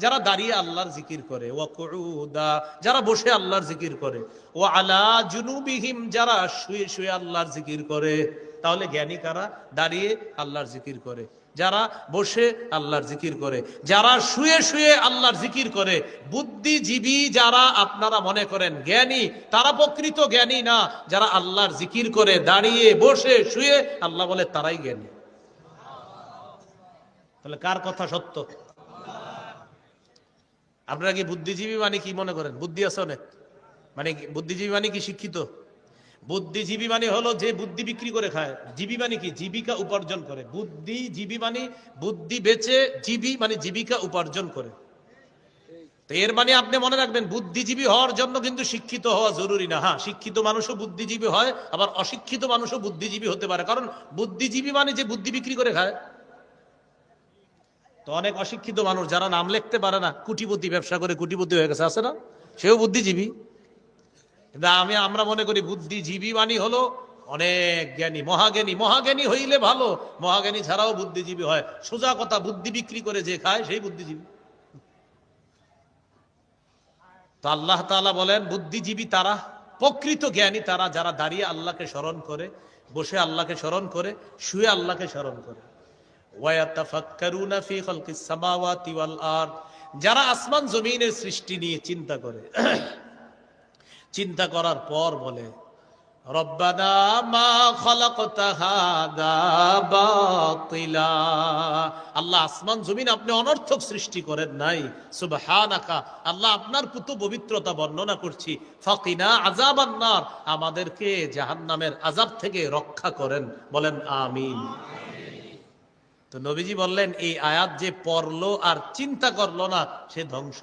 যারা দাঁড়িয়ে আল্লাহর জিকির করে, ওয়া কুউদা, যারা বসে আল্লাহর জিকির করে, ওয়া আলা জুনুবিহিম, যারা শুয়ে শুয়ে আল্লাহর জিকির করে। তাহলে জ্ঞানী কারা? দাঁড়িয়ে আল্লাহর জিকির করে, যারা বসে আল্লাহর জিকির করে, যারা শুয়ে শুয়ে আল্লাহর জিকির করে। বুদ্ধিজীবী যারা আপনারা মনে করেন জ্ঞানী, তারা প্রকৃত জ্ঞানী না। যারা আল্লাহর জিকির করে দাঁড়িয়ে বসে শুয়ে, আল্লাহ বলে তারাই জ্ঞানী। তাহলে কার কথা সত্য? আপনারা কি বুদ্ধিজীবী মানে কি মনে করেন? বুদ্ধি আছে অনেক, মানে বুদ্ধিজীবী মানে কি শিক্ষিত? বুদ্ধিজীবী মানে হলো যে বুদ্ধি বিক্রি করে খায়। জীবী মানে কি? জীবিকা উপার্জন করে। বুদ্ধিজীবী মানে বুদ্ধি বেচে, জীবী মানে জীবিকা উপার্জন করে। তো এর মানে আপনি মনে রাখবেন, বুদ্ধিজীবী হওয়ার জন্য কিন্তু শিক্ষিত হওয়া জরুরি না। হ্যাঁ, শিক্ষিত মানুষও বুদ্ধিজীবী হয়, আবার অশিক্ষিত মানুষও বুদ্ধিজীবী হতে পারে। কারণ বুদ্ধিজীবী মানে যে বুদ্ধি বিক্রি করে খায়। তো অনেক অশিক্ষিত মানুষ যারা নাম লিখতে পারে না, কোটিপতি, ব্যবসা করে কোটিপতি হয়ে গেছে, আছে না? সেও বুদ্ধিজীবী। কিন্তু আমরা মনে করি বুদ্ধিজীবী মানে হলো অনেক জ্ঞানী, মহাজ্ঞানী। মহাজ্ঞানী হইলে ভালো, মহাজ্ঞানী ছাড়াও বুদ্ধিজীবী হয়। সোজা কথা, বুদ্ধি বিক্রি করে যে খায় সেই বুদ্ধিজীবী। তো আল্লাহ তাআলা বলেন, বুদ্ধিজীবী তারা, প্রকৃত জ্ঞানী তারা, যারা দাঁড়িয়ে আল্লাহকে স্মরণ করে, বসে আল্লাহকে স্মরণ করে, শুয়ে আল্লাহকে স্মরণ করে। ওয়ায়াতাফাক্কারুনা ফি খালকিস সামাওয়াতি ওয়াল আরদ, যারা আসমান জমিনের সৃষ্টি নিয়ে চিন্তা করে। চিন্তা করার পর বলে, রব্বানা মা খালাকতা হাদা বাতিলা, আল্লাহ আসমান জমিন আপনি অনর্থক সৃষ্টি করেন নাই। সুবহানাকা, আল্লাহ আপনার পুত পবিত্রতা বর্ণনা করছি। ফাকিনা আযাবান নার, আমাদেরকে জাহান্নামের আযাব থেকে রক্ষা করেন। বলেন আমিন। তো নবীজি বললেন, এই আয়াত যে পড়লো আর চিন্তা করলো না, সে ধ্বংস।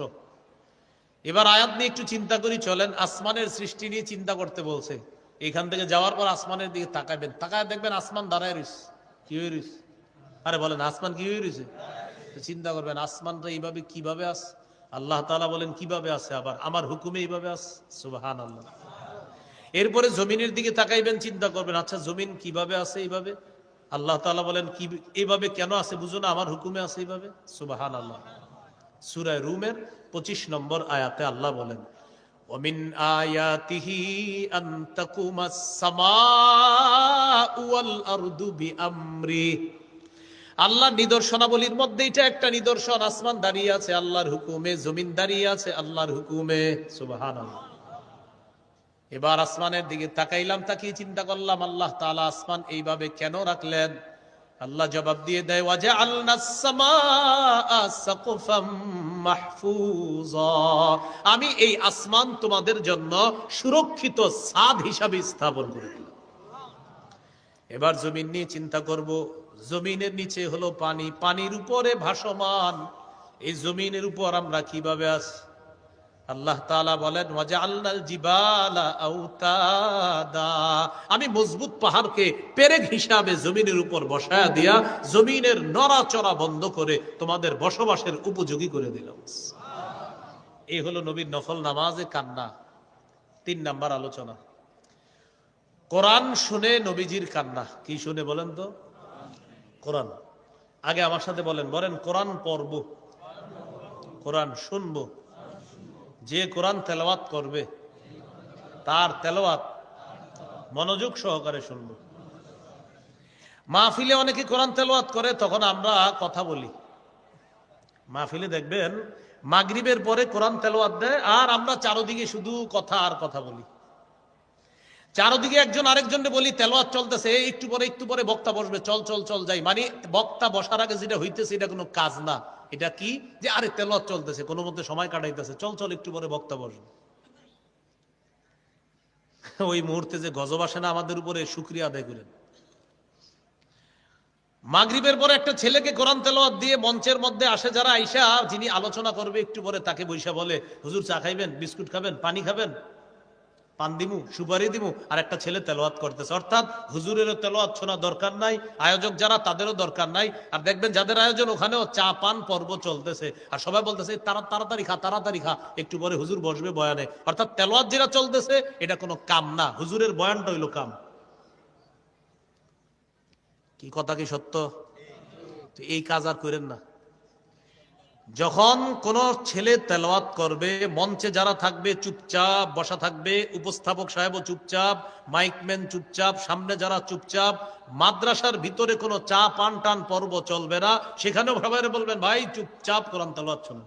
এবার আয়াত নিয়ে একটু চিন্তা করি চলেন। আসমানের সৃষ্টি নিয়ে চিন্তা করতে বলছে। এখান থেকে যাওয়ার পর আসমানের দিকে তাকাবেন, তাকায় দেখবেন আসমান দাঁড়ায় রয়েছে। কি হয়ে রয়েছে? আরে বলেন, আসমান কি হয়ে রয়েছে? চিন্তা করবেন, আসমানটা এইভাবে কিভাবে আছে? আল্লাহ তাআলা বলেন কিভাবে আছে? আবার আমার হুকুমে এইভাবে আছে। সুবহানাল্লাহ। এরপরে জমিনের দিকে তাকাইবেন, চিন্তা করবেন, আচ্ছা জমিন কিভাবে আছে এইভাবে? আল্লাহ তাআলা বলেন কি এইভাবে কেন আছে বুঝো না? আমার হুকুমে আছে এইভাবে। সুবহানাল্লাহ। সূরা রুমের 25 নম্বর আয়াতে আল্লাহ বলেন, ওমিন আয়াতিহি আন তাকুমাস সামাউ ওয়াল আরদু বিআমরি, আল্লাহর নিদর্শনাবলীর মধ্যে এটা একটা নিদর্শন, আসমান দাঁড়িয়ে আছে আল্লাহর হুকুমে, জমিন দাঁড়িয়ে আছে আল্লাহর হুকুমে। সুবহানাল্লাহ। এবার আসমানের দিকে তাকাইলাম, তাকিয়ে চিন্তা করলাম, আল্লাহ তাআলা আসমান এইভাবে কেন রাখলেন? আল্লাহ জবাব দিয়ে দেয়, ওয়াজআলনাস সামাআ সাকফাম মাহফুজা, আমি এই আসমান তোমাদের জন্য সুরক্ষিত ছাদ হিসাবে স্থাপন করে দিলাম। এবার জমিন নিয়ে চিন্তা করব। জমিনের নিচে হলো পানি, পানির উপরে ভাসমান এই জমিনের উপর আমরা কিভাবে আছি? আল্লাহ তাআলা বলেন, ওয়াজআলনাল জিবালা আওতাদা, আমি মজবুত পাহাড়কে পেরেক হিসাবে জমিনের উপর বসায়া দিয়া জমিনের নড়াচড়া বন্ধ করে তোমাদের বসবাসের উপযোগী করে দিলাম। এই হলো নবীর নফল নামাজে কান্না। 3 নাম্বার আলোচনা, কোরআন শুনে নবীজির কান্না। কি শুনে বলেন তো? কোরআন। আগে আমার সাথে বলেন, কোরআন পড়ব, কোরআন শুনবো। যে কোরআন তেলাওয়াত করবে তার তেলাওয়াত মনোযোগ সহকারে শুনবো। মাহফিলে অনেকে কোরআন তেলাওয়াত করে, তখন আমরা কথা বলি। মাহফিলে দেখবেন মাগরিবের পরে কোরআন তেলাওয়াত দেয়, আর আমরা চারদিকে শুধু কথা আর কথা বলি। চারদিকে একজন আরেকজনকে বলি তেলাওয়াত চলতেছে, একটু পরে বক্তা বসবে, চল চল চল যাই। মানে বক্তা বসার আগে যেটা হইতেছে এটা কোনো কাজ না। এটা কি? যে আরে তেলাওয়াত চলতেছে, কোনো মধ্যে সময় কাটাইতেছে, চল চল একটু পরে বক্তা বসবে। ওই মুহূর্তে যে গজব আসে না আমাদের উপরে, শুকরিয়া আদায় করেন। মাগরিবের পরে একটা ছেলেকে কোরআন তেলাওয়াত দিয়ে মঞ্চের মধ্যে আসে যারা, আইসা যিনি আলোচনা করবে একটু পরে তাকে বইসা বলে, হুজুর চা খাইবেন, বিস্কুট খাবেন, পানি খাবেন, পান দিমু, সুপারি দিমু। আর একটা ছেলে তেলাওয়াত করতেছে। অর্থাৎ হুজুরেরও তেলাওয়াত শোনা দরকার নাই, আয়োজক যারা তাদেরও দরকার নাই। আর দেখবেন যাদের আয়োজন ওখানেও চা পান পর্ব চলতেছে, আর সবাই বলতেছে তাড়াতাড়ি খা, একটু পরে হুজুর বসবে বয়ানে। অর্থাৎ তেলাওয়াত যেটা চলতেছে এটা কোনো কাম না, হুজুরের বয়ানটা হইলো কাম। কি কথা কি সত্য? এই কাজ আর করেন না। যখন কোন ছেলে তেলাওয়াত করবে, মঞ্চে যারা থাকবে চুপচাপ বসা থাকবে, উপস্থাপক সাহেবও চুপচাপ, মাইকম্যান চুপচাপ, সামনে যারা চুপচাপ। মাদ্রাসার ভিতরে কোনো চা পান টান পর্ব চলবে না, সেখানেও সবাই বলবেন ভাই চুপচাপ কোরআন তেলাওয়াত শুনুন।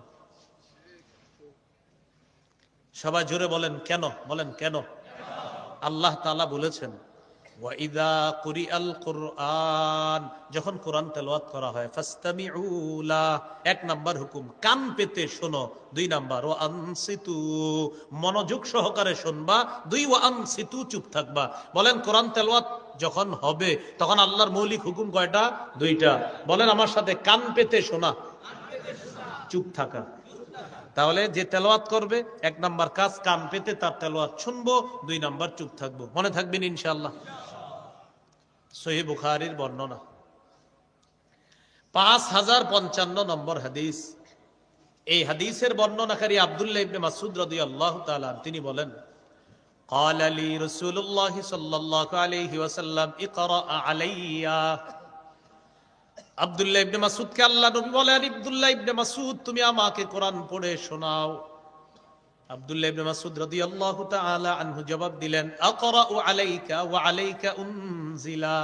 সবাই জোরে বলেন কেন? বলেন কেন? আল্লাহ তাআলা বলেছেন, ওয়াইদা কুরিআল কুরআন, যখন কোরআন তেলাওয়াত করা হয়, ফাসতামিউ লাহ, এক নাম্বার হুকুম কান পেতে শোনো। 2 নাম্বার ওয়া আনসিতু, মনোযোগ সহকারে শুনবা। 2 ওয়া আনসিতু, চুপ থাকবা। বলেন কোরআন তেলাওয়াত যখন হবে তখন আল্লাহর মৌলিক হুকুম কয়টা? 2টা। বলেন আমার সাথে, কান পেতে শোনা, চুপ থাকা। তাহলে যে তেলাওয়াত করবে 1 নাম্বার কাজ কান পেতে তার তেলাওয়াত শুনবো, 2 নাম্বার চুপ থাকবো। মনে থাকবেন ইনশাআল্লাহ। সহিহ বুখারীর বর্ণনা 5055 নম্বর হাদিস। এই হাদিসের বর্ণনাকারী আব্দুল্লাহ ইবনে মাসউদ রাদিয়াল্লাহু তাআলা, তিনি বলেন, قال لي رسول الله صلى الله عليه وسلم اقرأ علي। আব্দুল্লাহ ইবনে মাসউদকে আল্লাহ নবী বলেন, আব্দুল্লাহ ইবনে মাসউদ তুমি আমাকে কোরআন পড়ে শোনাও। আব্দুল্লাহ ইবনে মাসউদ রাদিয়াল্লাহু তাআলা আনহু জবাব দিলেন, আকরাউ আলাইকা ওয়া আলাইকা উনজিলা।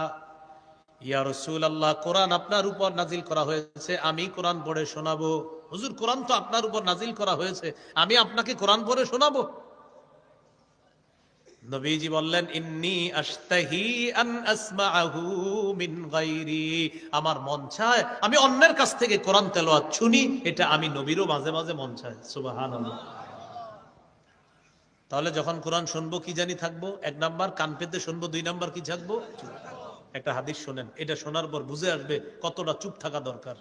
ইয়া রাসূলুল্লাহ, কোরআন আপনার উপর নাজিল করা হয়েছে, আমি কোরআন পড়ে শোনাবো। হুজুর, কোরআন তো আপনার উপর নাজিল করা হয়েছে, আমি আপনাকে কোরআন পড়ে শোনাবো? নবীজি বললেন, ইন্নী আশতাহি আন আসমাআহু মিন গায়রি, আমার মন চায় আমি অন্যের কাছ থেকে কোরআন তেলাওয়াত শুনি। এটা আমি নবীরও মাঝে মাঝে মন চায়। সুবহানাল্লাহ। তাহলে যখন কোরআন শুনবো কি জানি থাকবো? 1 নাম্বার কান পেতে শুনবো, 2 নাম্বার কি থাকবো? একটা হাদিস শোনেন, এটা শোনার পর বুঝে আসবে কতটা চুপ থাকা দরকার।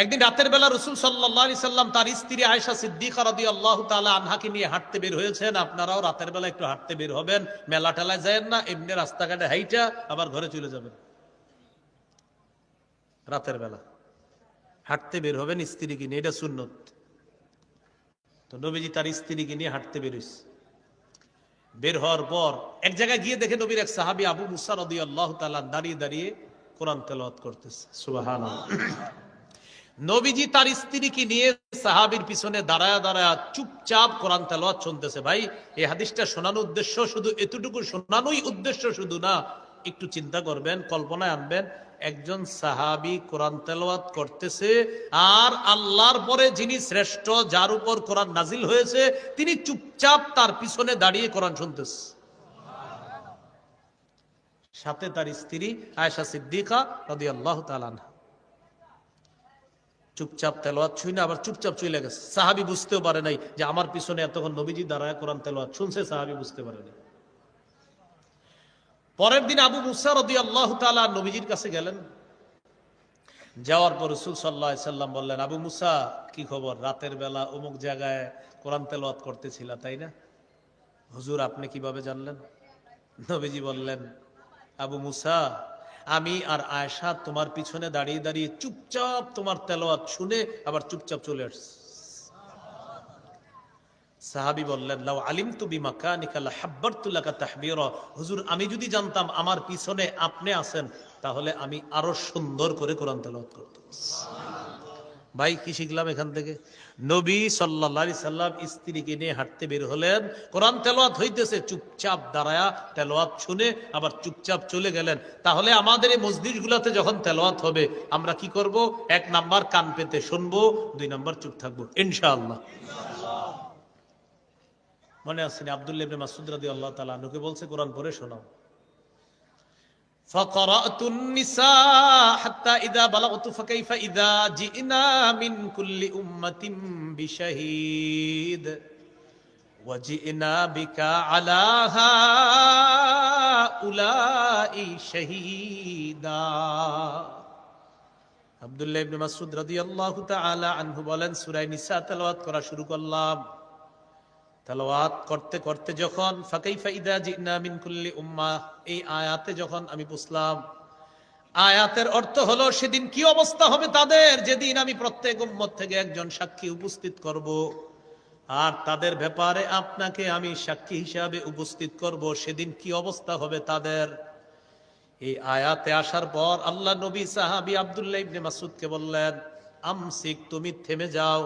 একদিন রাতের বেলা রাসূল সাল্লাল্লাহু আলাইহি সাল্লাম তার স্ত্রী আয়েশা সিদ্দিকা রাদিয়াল্লাহু তাআলা আনহাকে নিয়ে হাঁটতে বের হয়েছেন। আপনারাও রাতের বেলা একটু হাঁটতে বের হবেন, মেলা টেলায় যায়েন না, এমনি রাস্তাঘাটে হাইটা আবার ঘরে চলে যাবেন। রাতের বেলা হাঁটতে বের হবেন স্ত্রীকে নিয়ে, এটা সুন্নত। তো নবীজি তার স্ত্রীকে নিয়ে হাঁটতে বের হয়েছে। বের হওয়ার পর এক জায়গায় গিয়ে দেখে নবীর এক সাহাবী আবু মুসা রাদিয়াল্লাহু তাআলা দাঁড়িয়ে দাঁড়িয়ে কোরআন তেলাওয়াত করতেছে। সুবহানাল্লাহ। নবীজি তার স্ত্রীকে নিয়ে সাহাবীর পিছনে দাঁড়ায় দাঁড়ায় চুপচাপ কোরআন তেলাওয়াত শুনতেছে। ভাই, এই হাদিসটা শোনানোর উদ্দেশ্য শুধু এতটুকু শোনানোই উদ্দেশ্য শুধু না। একটু চিন্তা করবেন, কল্পনায় আনবেন, একজন সাহাবী কোরআন তেলাওয়াত করতেছে, আর আল্লাহর পরে যিনি শ্রেষ্ঠ, যার উপর কোরআন নাজিল হয়েছে, তিনি চুপচাপ তার পিছনে দাঁড়িয়ে কোরআন শুনতেছে। সাথে তার স্ত্রী আয়েশা সিদ্দিকা রাদিয়াল্লাহু তাআলা আনহা চুপচাপ তেলাওয়াত শুনে আবার চুপচাপ চলে গেছে। সাহাবী বুঝতেও পারে নাই যে আমার পিছনে এতক্ষণ নবীজি দাঁড়ায় কোরআন তেলাওয়াত শুনছে, সাহাবী বুঝতে পারে নাই। পরের দিন আবু মুসা রাদিয়াল্লাহু তাআলা নবীজির কাছে গেলেন। যাওয়ার পর রাসূল সাল্লাল্লাহু আলাইহি সাল্লাম বললেন, আবু মুসা, কি খবর? রাতের বেলা অমুক জায়গায় কোরআন তেলাওয়াত করতেছিলা, তাই না? হুজুর, আপনি কিভাবে জানলেন? নবীজি বললেন, আবু মুসা, আমি আর আয়েশা তোমার পিছনে দাঁড়িয়ে দাঁড়িয়ে চুপচাপ তোমার তেলাওয়াত শুনে আবার চুপচাপ চলে আসছে। সাহাবী বললেন, লাউ আলিমতু বিমাকানিকা লাহাব্বারতু লাকা তাহবীরা। হুজুর, আমি যদি জানতাম আমার পিছনে আপনি আছেন, তাহলে আমি আরো সুন্দর করে কোরআন তেলাওয়াত করতাম। ভাই, কি শিখলাম এখান থেকে? নবী সাল্লাল্লাহু আলাইহি সাল্লাম স্ত্রীকে নিয়ে হাঁটতে বের হলেন, কোরআন তেলাওয়াত হইতেছে, চুপচাপ দাঁড়ায়া তেলাওয়াত শুনে আবার চুপচাপ চলে গেলেন। তাহলে আমাদের এই মসজিদগুলোতে যখন তেলাওয়াত হবে আমরা কি করব? 1 নাম্বার কান পেতে শুনবো, 2 নাম্বার চুপ থাকবো ইনশাআল্লাহ। মনে আছে না আব্দুল্লাহ ইবনে মাসউদ রাদিয়াল্লাহু তাআলা আনহুকে বলছে কোরআন পড়ে শোনাও। فقرأت النساء حتى إذا بلغت فكيف إذا جئنا من كل أمة بشهيد وجئنا بك على هؤلاء شهيدا। আব্দুল্লাহ ইবনে মাসউদ রাদিয়াল্লাহু তাআলা আনহু বলেন, সূরা নিসা তেলাওয়াত করা শুরু করলাম। তেলাওয়াত করতে করতে যখন ফাকাইফা ইদা জিনা মিন কুল্লি উম্মাহ, এই আয়াতে যখন আমি বুঝলাম, আয়াতের অর্থ হলো সেদিন কি অবস্থা হবে তাদের, যেদিন আমি প্রত্যেক উম্মত থেকে একজন সাক্ষী উপস্থিত করব, আর তাদের ব্যাপারে আপনাকে আমি সাক্ষী হিসাবে উপস্থিত করব, সেদিন কি অবস্থা হবে তাদের। এই আয়াতে আসার পর আল্লাহ নবী সাহাবী আব্দুল্লাহ ইবনে মাসউদকে বললেন, আমসিক, তুমি থেমে যাও।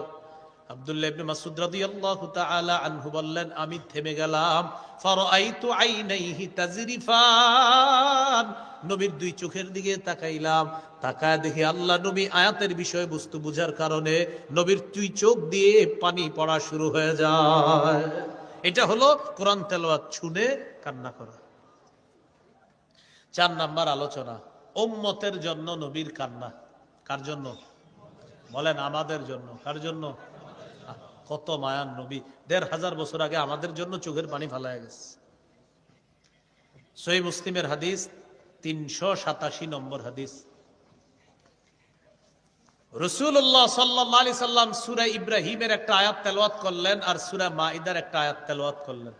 আব্দুল্লাহ ইবনে মাসউদ রাদিয়াল্লাহু তাআলা আনহু বললেন, আমি থেমে গেলাম। ফারাআইতু আইনাইহি তাজরিফান, নবীর 2 চোখের দিকে তাকাইলাম। তাকায় দেখি আল্লাহ নবী আয়াতের বিষয়বস্তু বুঝার কারণে নবীর 2 চোখ দিয়ে পানি পড়া শুরু হয়ে যায়। এটা হলো কোরআন তেলাওয়াত শুনে কান্না করা। 4 নাম্বার আলোচনা, উম্মতের জন্য নবীর কান্না। কার জন্য বলেন? আমাদের জন্য। কার জন্য? কত মায়ার নবী, 1500 বছর আগে আমাদের জন্য চোখের পানি ফেলায় গেছে। সহিহ মুসলিমের হাদিস, 387 নম্বর হাদিস। রাসূলুল্লাহ সাল্লাল্লাহু আলাইহি সাল্লাম সূরা ইব্রাহিমের একটা আয়াত তেলাওয়াত করলেন আর সূরা মাইদার একটা আয়াত তেলাওয়াত করলেন।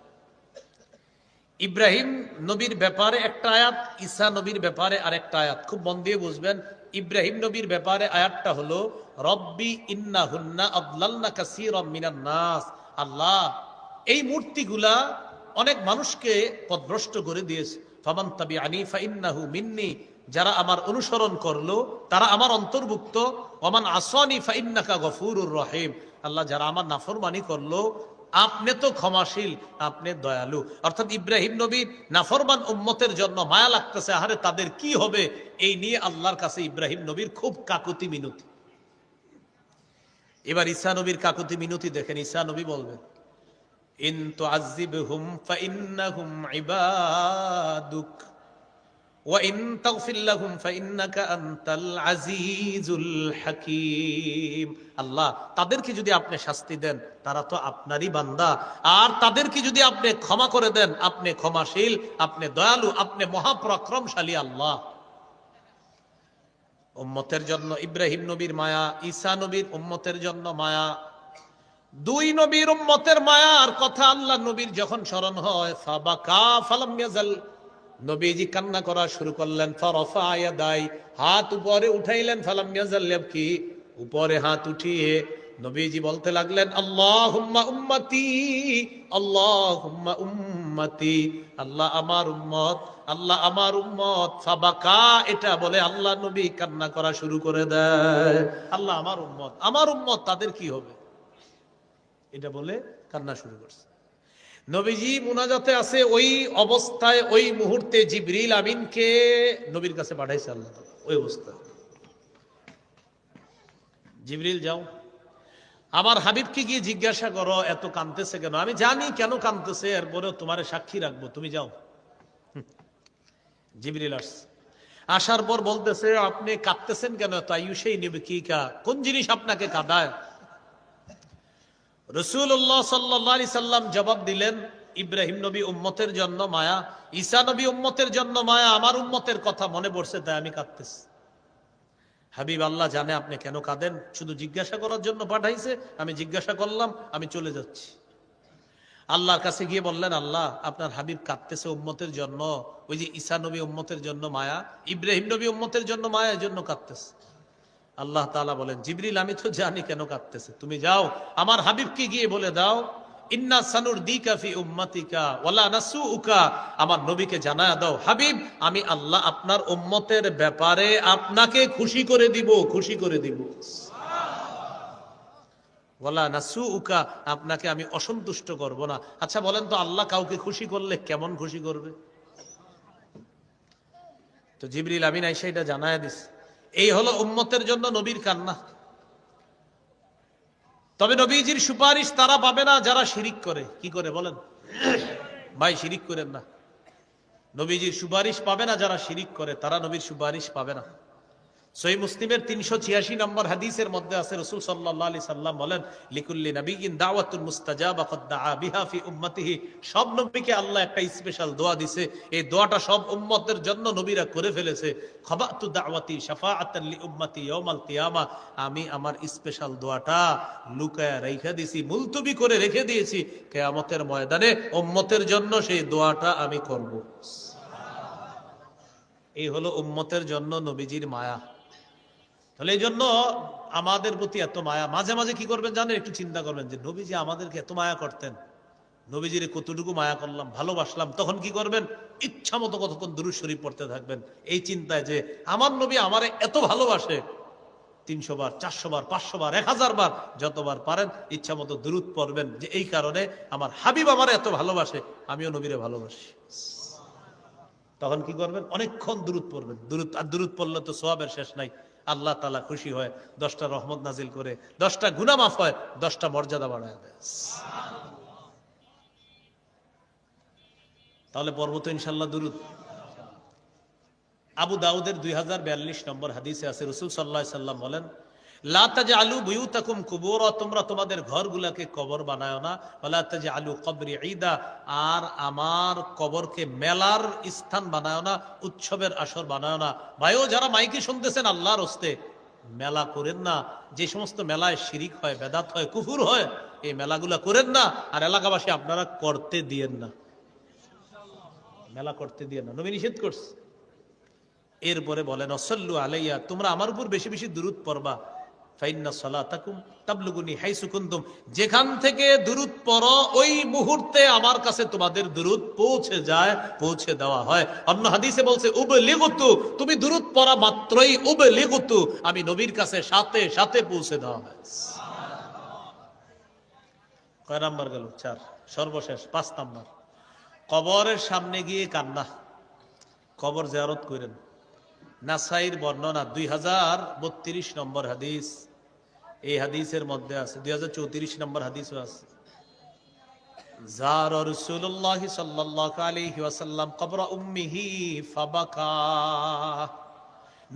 ইব্রাহিম নবীর ব্যাপারে একটা আয়াত, ঈসা নবীর ব্যাপারে আরেকটা আয়াত। খুব মন দিয়ে বুঝবেন। ইব্রাহিম নবীর ব্যাপারে আয়াতটা হলো, রব্বি ইন্নাহুন্না আদলালনা কাসীরাম মিনান নাস। আল্লাহ, এই মূর্তিগুলা অনেক মানুষকে পথভ্রষ্ট করে দিয়েছে। ফামান তাবিআনি ফাইন্নাহু মিন্নি, যারা আমার অনুসরণ করলো তারা আমার অন্তর্ভুক্ত। ওমান আসানি ফাইন্নাকা গফুরুর রহিম। আল্লাহ, যারা আমার নাফরমানি করলো আপনি তো ক্ষমাশীল, আপনি দয়ালু। অর্থাৎ ইব্রাহিম নবীর নাফরমান উম্মতের জন্য মায়া লাগতেছে, আহারে তাদের কি হবে, এই নিয়ে আল্লাহর কাছে ইব্রাহিম নবীর খুব কাকুতি মিনতি। এবার ঈসা নবীর কাকুতি মিনতি দেখেন। ঈসা নবী বলবেন, ইন তুআযিবহুম ফাইন্নাহুম ইবাদুক ওয়া ইন তাগফির লাহুম ফাইন্নাকা আনতাল আজিজুল হাকীম। আল্লাহ, তাদেরকে যদি আপনি শাস্তি দেন তারা তো আপনারই বান্দা, আর তাদেরকে যদি আপনি ক্ষমা করে দেন আপনি ক্ষমাশীল, আপনি দয়ালু, আপনি মহাপরাক্রমশালী আল্লাহ। উম্মতের জন্য ইব্রাহিম নবীর মায়া, ঈসা নবীর উম্মতের জন্য মায়া। 2 নবীর উম্মতের মায়ার কথা আল্লাহ নবীর যখন স্মরণ হয়, ফাবাকা ফালাম ইয়াজাল, নবীজি কান্না করা শুরু করলেন। ফারাফা ইয়াদাই, হাত উপরে উঠাইলেন। ফালাম ইয়াজাল ইয়াবকি, উপরে হাত উঠিয়ে নবীজি বলতে লাগলেন, আল্লাহুম্মা উম্মতি, আল্লাহুম্মা উম্মতি, আল্লাহ আমার উম্মত, আল্লাহ আমার উম্মত। ফাবাকা, এটা বলে আল্লাহ নবী কান্না করা শুরু করে দেয়। আল্লাহ আমার উম্মত, আমার উম্মত, তাদের কি হবে, এটা বলে কান্না শুরু করছে। নবীজি মুনাজাতে আছে, ওই অবস্থায় ওই মুহূর্তে জিবরিল আমিনকে নবীর কাছে পাঠাইছে আল্লাহ। ওই অবস্থায় জিবরিল, যাও আমার হাবিবকে গিয়ে জিজ্ঞাসা করো এত কাঁদতেছে কেন। আমি জানি কেন কাঁদতেছে, এরপরেও তোমারে সাক্ষী রাখবো, তুমি যাও। জিবরিল আসছে, আসার পর বলতেছে, আপনি কাঁদতেছেন কেন? তাইয়ুশাই নিবকিকা, কোন জিনিস আপনাকে কাঁদায়? রাসূলুল্লাহ সাল্লাল্লাহু আলাইহি সাল্লাম জবাব দিলেন, ইব্রাহিম নবী উম্মতের জন্য মায়া, ঈসা নবী উম্মতের জন্য মায়া, আমার উম্মতের কথা মনে পড়ছে তাই আমি কাঁদতেছি। হাবিব, আল্লাহ জানে আপনি কেন কাঁদেন, শুধু জিজ্ঞাসা করার জন্য পাঠাইছে, আমি জিজ্ঞাসা করলাম, আমি চলে যাচ্ছি। আল্লাহর কাছে গিয়ে বললেন, আল্লাহ আপনার হাবিব কাঁদতেছে উম্মতের জন্য। ওই যে ঈসা নবী উম্মতের জন্য মায়া, ইব্রাহিম নবী উম্মতের জন্য মায়া, এর জন্য কাঁদতেছে। আল্লাহ তাআলা বলেন, জিবরিল আমি তো জানি কেন কাঁদতেছে, তুমি যাও আমার হাবিবকে গিয়ে বলে দাও, ইন্না সানুরদিকা ফি উম্মাতিকা ওয়ালা নাসুউকা, আমার নবীকে জানায়া দাও, হাবিব আমি আল্লাহ আপনার উম্মতের ব্যাপারে আপনাকে খুশি করে দিব, খুশি করে দিব। ওয়ালা নাসুউকা, আপনাকে আমি অসন্তুষ্ট করব না। আচ্ছা বলেন তো, আল্লাহ কাউকে খুশি করলে কেমন খুশি করবে? তো জিবরিল আমিন আইসা এটা জানায়া দিছে। এই হলো উম্মতের জন্য নবীর কান্না। তবে নবীজির সুপারিশ তারা পাবে না যারা শিরিক করে। কি করে বলেন? ভাই শিরিক করেন না। নবীজির সুপারিশ পাবে না যারা শিরিক করে, তারা নবীর সুপারিশ পাবে না। সহিহ মুসলিমের 386 নম্বর হাদিসের মধ্যে আছে, রাসূল সাল্লাল্লাহু আলাইহি সাল্লাম বলেন, লিকুল্লি নাবিয়্যিন দাওয়াতুন মুস্তাজাবা ক্বাদ দাআ বিহা ফি উম্মতিহি। সব নবীকে আল্লাহ একটা স্পেশাল দোয়া দিয়েছে, এই দোয়াটা সব উম্মতের জন্য নবীরা করে ফেলেছে। খাবাতু দাওয়াতি শাফাআতান লি উম্মতি ইয়াউমাল কিয়ামা, আমি আমার স্পেশাল দোয়াটা লুকায়া রেখে দিয়েছি, মুলতবি করে রেখে দিয়েছি, কিয়ামতের ময়দানে উম্মতের জন্য সেই দোয়াটা আমি করব। এই হলো উম্মতের জন্য নবীজির মায়া। তাহলে এই জন্য আমাদের প্রতি এত মায়া। মাঝে মাঝে কি করবেন জানেন? একটু চিন্তা করবেন যে নবীজি আমাদেরকে এত মায়া করতেন, নবীজির কতটুকু মায়া করলাম, ভালোবাসলাম। তখন কি করবেন? ইচ্ছা মতো কতক্ষণ দুরূদ শরীফ পড়তে থাকবেন, এই চিন্তায় যে আমার নবী আমারে এত ভালোবাসে। 300 বার, 400 বার, 500 বার, 1000 বার, যতবার পারেন ইচ্ছা মতো দুরূদ পড়বেন, যে এই কারণে আমার হাবিব আমারে এত ভালোবাসে, আমিও নবীরে ভালোবাসি। তখন কি করবেন? অনেকক্ষণ দুরূদ পড়বেন। দুরূদ পড়লে তো সওয়াবের শেষ নাই। আল্লাহ তাআলা খুশি হয়, 10টা রহমত নাজিল করে, 10টা গুনাহ মাফ হয়, 10টা মর্যাদা বাড়ায় দেয়। তাহলে পড়ব তো ইনশাআল্লাহ দুরূদ। আবু দাউদের 2042 নম্বর হাদিসে আছে, রাসূল সাল্লাল্লাহু আলাইহি সাল্লাম বলেন, লা তাজআলু বুয়ুতাকুম কুবুরা, তোমরা তোমাদের ঘরগুলোকে কবর বানায়ো না, ওয়ালা তাজআলু কবরি ঈদা, আর আমার কবরকে মেলার স্থান বানায়ো না, উৎসবের আসর বানায়ো না। ভাইও যারা মাইকে শুনতেছেন, আল্লাহর হস্তে মেলা করেন না। যে সমস্ত মেলায় শিরিক হয়, বেদাত হয়, কুফুর হয়, এই মেলাগুলা করেন না। আর এলাকাবাসী আপনারা করতে দিয়েন না, মেলা করতে দিয়েন না, নবী নিষেধ করছে। এরপরে বলেন, অসল্লু আলাইয়া, তোমরা আমার উপর বেশি বেশি দুরূদ পড়বা, ফাইন্না সালাতাকুম তাবলুগুনি হাইসু কুনতুম, যেখান থেকে দুরূদ পড়ো ওই মুহূর্তে আমার কাছে তোমাদের দুরূদ পৌঁছে যায়, পৌঁছে দেওয়া হয়। অন্য হাদিসে বলছে উবলিগুতু, তুমি দুরূদ পড়া মাত্রই উবলিগুতু, আমি নবীর কাছে সাথে সাথে পৌঁছে দেওয়া হয়। কয় নাম্বার গেল? 4। সর্বশেষ 5 নাম্বার, কবরের সামনে গিয়ে কান্না। কবর জিয়ারত করেন। নাসাইর বর্ণনা 2032 নম্বর হাদিস, এই হাদিসের মধ্যে আছে 2034 নম্বর হাদিসও আছে। যারা রাসূলুল্লাহ সাল্লাল্লাহু আলাইহি ওয়াসাল্লাম কবর উম্মিহি ফাবাকা,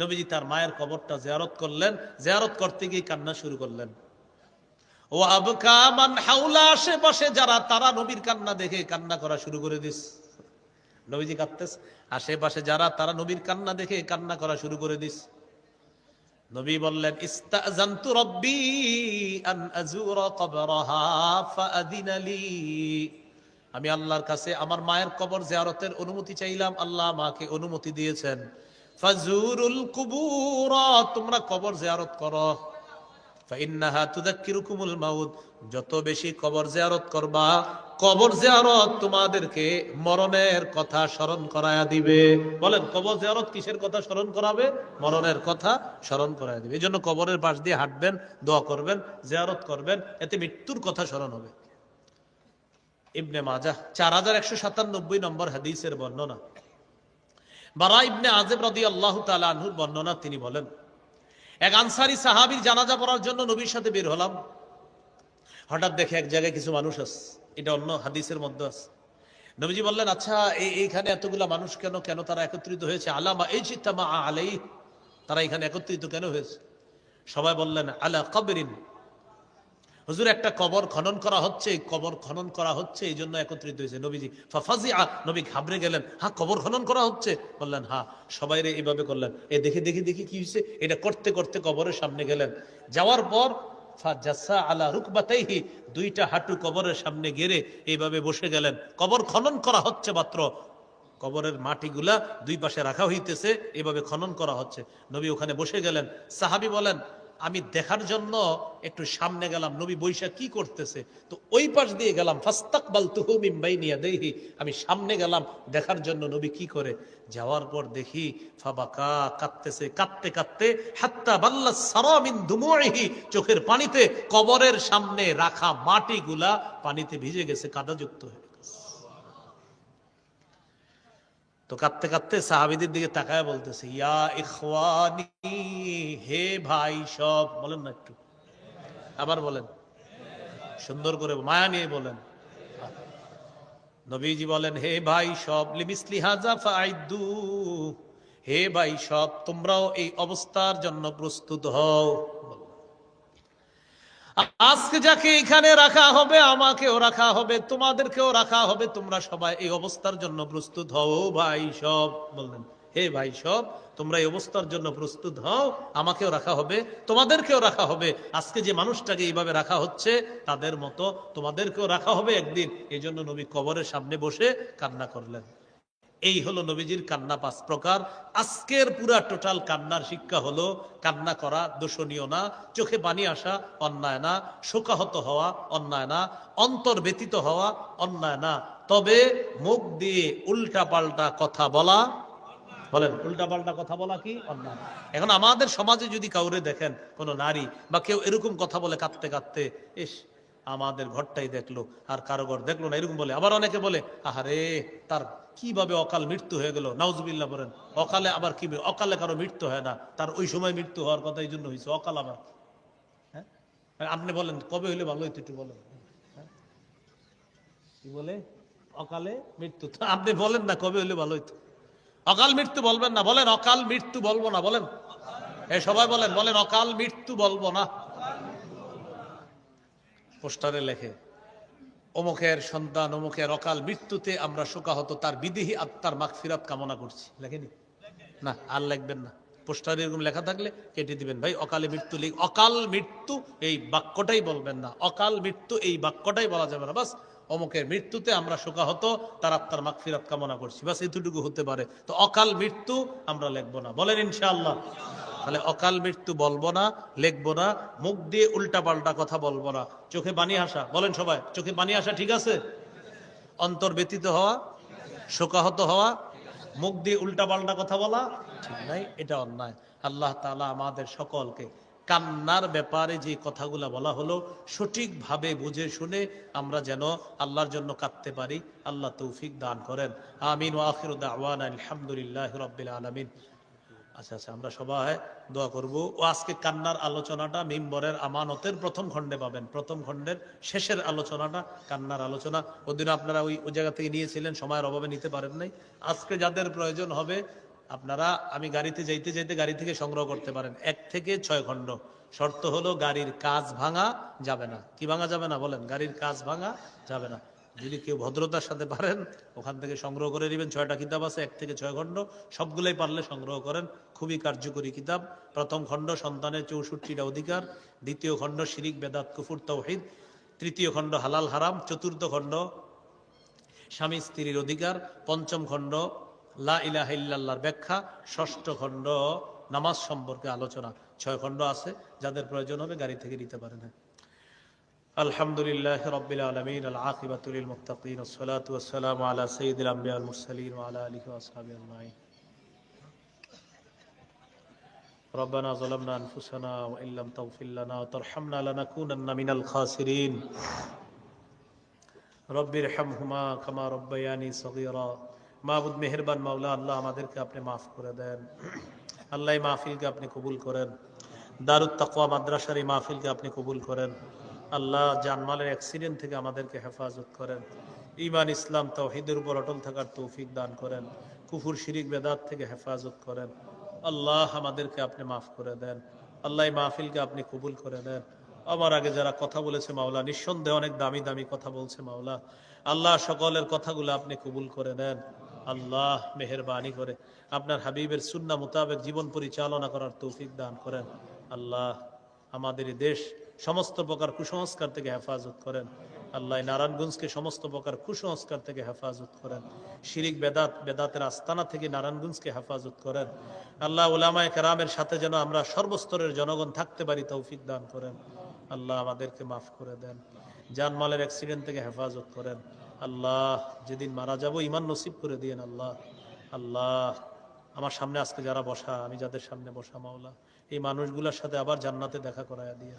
নবীজি তার মায়ের কবরটা জিয়ারত করলেন, জিয়ারত করতে গিয়ে কান্না শুরু করলেন। ও আবকা মান হাওলা, আশেপাশে যারা, তারা নবীর কান্না দেখে কান্না করা শুরু করে দিস। নবীজি কাঁদতেছে, আশেপাশে যারা, তারা নবীর কান্না দেখে কান্না করা শুরু করে দিস। নবী বললেন, ইস্তাযানতু রাব্বি আন আযুরা কবরাহা ফাআযিনা লি, আমি আল্লাহর কাছে আমার মায়ের কবর জিয়ারতের অনুমতি চাইলাম, আল্লাহ আমাকে অনুমতি দিয়েছেন। ফাজুরুল কুবুরা, তোমরা কবর জিয়ারত করো। ফাইন্নাহা তুযাক্কিরুকুমুল মাউত, যত বেশি কবর জিয়ারত করবা, কবর জিয়ারত তোমাদেরকে মরণের কথা স্মরণ করায়া দিবে। বলেন, কবর জিয়ারত কিসের কথা স্মরণ করাবে? মরণের কথা স্মরণ করায়া দিবে। এই জন্য কবরের পাশ দিয়ে হাঁটবেন, দোয়া করবেন, জিয়ারত করবেন, এতে মৃত্যুর কথা স্মরণ হবে। ইবনে মাজাহ 4197 নম্বর হাদিসের বর্ণনা, বারা ইবনে আযিব রাদিয়াল্লাহু তাআলা আনহুর বর্ণনা, তিনি বলেন, এক আনসারী সাহাবীর জানাজা পড়ার জন্য নবীর সাথে বের হলাম। হঠাৎ দেখে এক জায়গায় কিছু মানুষ আছে, এটা অন্য হাদিসের মধ্যে আছে। নবীজি বললেন, আচ্ছা এইখানে এতগুলা মানুষ কেন, কেন তারা একত্রিত হয়েছে? আলামা ইজতামা আলাইহি, তারা এখানে একত্রিত কেন হয়েছে? সবাই বললেন, আলা কবরিন, হুজুর একটা কবর খনন করা হচ্ছে, কবর খনন করা হচ্ছে, এই জন্য একত্রিত হয়েছে। নবীজি ফাফাজিআ, নবী ঘাবড়ে গেলেন, হ্যাঁ কবর খনন করা হচ্ছে? বললেন হ্যাঁ। সবাই রে এইভাবে করলেন, এ দেখি দেখি দেখি কি হয়েছে, এটা করতে করতে কবরের সামনে গেলেন। যাওয়ার পর ফাজাসা আলা রুকবাতাইহি, দুইটা হাঁটু কবরের সামনে গেড়ে এইভাবে বসে গেলেন। কবর খনন করা হচ্ছে মাত্র, কবরের মাটিগুলা দুই পাশে রাখা হইতেছে, এইভাবে খনন করা হচ্ছে। নবী ওখানে বসে গেলেন। সাহাবী বলেন, আমি দেখার জন্য একটু সামনে গেলাম, নবী বৈশা কি করতেছে, তো ওই পাশ দিয়ে গেলাম। ফাস্তাকবালতুহু মিন বাইনি ইয়াদাইহি, আমি সামনে গেলাম দেখার জন্য নবী কি করে। যাওয়ার পর দেখি ফাবাকা, কাঁদতেছে, কাঁদতে কাঁদতে হাত্তা বাল্লাস সারা মিন দুমুইহি, চোখের পানিতে কবরের সামনে রাখা মাটিগুলা পানিতে ভিজে গেছে, কাদাযুক্ত হয়ে গেছে। তো কাঁদতে কাঁদতে সাহাবীদের দিকে তাকায় বলতেছে, ইয়া ইখওয়ানি, হে ভাই সব। বলেন না একটু, আবার বলেন, সুন্দর করে মায়া নিয়ে বলেন। নবীজি বলেন, হে ভাই সব, লিমিসলি হাযা ফাইদু, হে ভাই সব, তোমরাও এই অবস্থার জন্য প্রস্তুত হও। আজকে যাকে এখানে রাখা হবে, আমাকেও রাখা হবে, তোমাদেরকেও রাখা হবে, তোমরা সবাই এই অবস্থার জন্য প্রস্তুত হও। ভাই সব বললেন, হে ভাই সব, তোমরা এই অবস্থার জন্য প্রস্তুত হও, আমাকেও রাখা হবে, তোমাদেরকেও রাখা হবে। আজকে যে মানুষটাকে এইভাবে রাখা হচ্ছে, তাদের মতো তোমাদেরকেও রাখা হবে একদিন। এই জন্য নবী কবরের সামনে বসে কান্না করলেন। এই হলো নবীজির কান্না 5 প্রকার। আজকের পুরা টোটাল কান্নার শিক্ষা হলো, কান্না করা দোষণীয় না, চোখে পানি আসা অন্যায় না, শোকাহত হওয়া অন্যায় না, অন্তর ব্যতীত হওয়া অন্যায় না, তবে মুখ দিয়ে উল্টা পাল্টা কথা বলা, বলেন উল্টা পাল্টা কথা বলা কি অন্যায়। এখন আমাদের সমাজে যদি কাউরে দেখেন, কোনো নারী বা কেউ এরকম কথা বলে কাঁদতে কাঁদতে, ইস আমাদের ঘরটাই দেখলো আর কারো ঘর দেখলো না, এরকম বলে। আবার অনেকে বলে, আহারে তার কিভাবে অকাল মৃত্যু হয়ে গেল, নাউজুবিল্লাহ বলেন। অকালে আবার কি, অকালে কারো মৃত্যু হয় না, তার ওই সময় মৃত্যু হওয়ার কথা এই জন্য হয়েছে, অকাল আবার। হ্যাঁ, আপনি বলেন কবে হইলে ভালো হইতো একটু বলেন। কি বলে? অকালে মৃত্যু। আপনি বলেন না কবে হইলে ভালো হইতো। অকাল মৃত্যু বলবেন না, বলেন অকাল মৃত্যু বলবো না, বলেন এই সবাই বলেন, বলেন অকাল মৃত্যু বলবো না। পোস্টারে লেখে অমুকের সন্তান অমুকের অকাল মৃত্যুতে আমরা শোকাহত, তার বিদেহী আত্মার মাগফিরাত কামনা করছি। লেখেনি? না, আর লিখবেন না। পোস্টারে এরকম লেখা থাকলে কেটে দিবেন ভাই। অকালে মৃত্যু অকাল মৃত্যু এই বাক্যটাই বলবেন না, অকাল মৃত্যু এই বাক্যটাই বলা যাবে না। বাস অমুকের মৃত্যুতে আমরা শোকাহত, তার আত্মার মাগফিরাত কামনা করছি, বাস এতটুকু হতে পারে। তো অকাল মৃত্যু আমরা লিখবো না, বলেন ইনশাআল্লাহ। তাহলে অকাল মৃত্যু বলবো না, লিখবো না, মুখ দিয়ে উল্টা পাল্টা কথা বলবো না, চোখে পানি আসা, বলেন সবাই চোখে পানি আসা ঠিক আছে? অন্তর ব্যতীত হওয়া, শোকাহত হওয়া, মুখ দিয়ে উল্টা পাল্টা কথা বলা ঠিক নাই, এটা অন্যায়। আল্লাহ তাআলা আমাদের সকলকে কান্নার ব্যাপারে যে কথাগুলো বলা হলো সঠিকভাবে বুঝে শুনে আমরা যেন আল্লাহর জন্য কাঁদতে পারি, আল্লাহ তৌফিক দান করেন। আমিন ওয়া আখিরু দাওয়ানা আলহামদুলিল্লাহি রাব্বিল আলামিন। আচ্ছা আচ্ছা, আমরা সবাই দোয়া করব। ও আজকে কান্নার আলোচনাটা মিম্বরের আমানতের প্রথম খণ্ডে পাবেন, প্রথম খণ্ডের শেষের আলোচনাটা কান্নার আলোচনা। ওদিন আপনারা ওই জায়গা থেকে নিয়েছিলেন, সময়ের অভাবে নিতে পারেন নাই। আজকে যাদের প্রয়োজন হবে আপনারা, আমি গাড়িতে যাইতে যাইতে গাড়ি থেকে সংগ্রহ করতে পারেন, 1 থেকে 6 খণ্ড। শর্ত হলো গাড়ির কাজ ভাঙা যাবে না। কি ভাঙা যাবে না বলেন? গাড়ির কাজ ভাঙা যাবে না। যদি কেউ ভদ্রতার সাথে পারেন ওখান থেকে সংগ্রহ করে নেবেন। 6টা কিতাব আছে, 1 থেকে 6 খণ্ড, সবগুলোই পারলে সংগ্রহ করেন। খুবই কার্যকরী কিতাব। প্রথম খণ্ড সন্তানের 64টা অধিকার, দ্বিতীয় খণ্ড শিরিক বেদাত কুফর তাওহীদ, তৃতীয় খণ্ড হালাল হারাম, চতুর্থ খণ্ড স্বামী স্ত্রীর অধিকার, পঞ্চম খণ্ড লা ইলাহা ইল্লাল্লাহর ব্যাখ্যা, ষষ্ঠ খণ্ড নামাজ সম্পর্কে আলোচনা। 6 খণ্ড আছে, যাদের প্রয়োজন হবে গাড়ি থেকে নিতে পারেন। আলহামদুলিল্লাহি রাব্বিল আলামিন, আল আকিবাতু লিল মুত্তাকিন, ওয়াসসালাতু ওয়াসসালামু আলা সাইয়্যিদিল আমবিয়া ওয়াল মুরসালিন ওয়া আলা আলিহি ওয়া আসহাবিহি আজমাইন। ربنا ظلمنا أنفسنا وإن لم تغفر لنا وترحمنا لنكونن من الخاسرين رب ارحمهما كما ربياني صغيرا। মাবুদ মেহেরবান মাওলা, আল্লাহ আমাদেরকে আপনি মাফ করে দেন। আল্লাহ এই মাহফিলকে আপনি কবুল করেন। দারুত তাকওয়া মাদ্রাসার এই মাহফিলকে আপনি কবুল করেন। আল্লাহ জানমালের অ্যাক্সিডেন্ট থেকে আমাদেরকে হেফাজত করেন। ঈমান ইসলাম তাওহীদের উপর অটল থাকার তৌফিক দান করেন। কুফর শিরিক বেদাত থেকে হেফাজত করেন। আল্লাহ আমাদেরকে আপনি মাফ করে দেন। আল্লাহ এই মাহফিলকে আপনি কবুল করে নেন। আমার আগে যারা কথা বলেছে মাওলা, নিঃসন্দেহে অনেক দামি দামি কথা বলছে মাওলা, আল্লাহ সকলের কথাগুলো আপনি কবুল করে নেন। আল্লাহ মেহেরবানি করে আপনার হাবিবের সুন্নাহ মোতাবেক জীবন পরিচালনা করার তৌফিক দান করেন। আল্লাহ আমাদের এই দেশ সমস্ত প্রকার কুসংস্কার থেকে হেফাজত করেন। আল্লাহ নারায়ণগঞ্জকে সমস্ত প্রকার কুসংস্কার থেকে হেফাজত করেন। শিরিক বেদাতের আস্তানা থেকে নারায়ণগঞ্জকে হেফাজত করেন। আল্লাহ উলামায়ে কেরামের সাথে যেন আমরা সর্বস্তরের জনগণ থাকতে পারি, তৌফিক দান করেন। আল্লাহ আমাদেরকে মাফ করে দেন। জানমালের অ্যাক্সিডেন্ট থেকে হেফাজত করেন। আল্লাহ যেদিন মারা যাব ঈমান নসিব করে দিয়েন। আল্লাহ আল্লাহ আমার সামনে আজকে যারা বসা, আমি যাদের সামনে বসা মাওলা, এই মানুষগুলোর সাথে আবার জান্নাতে দেখা করায়া দিয়ে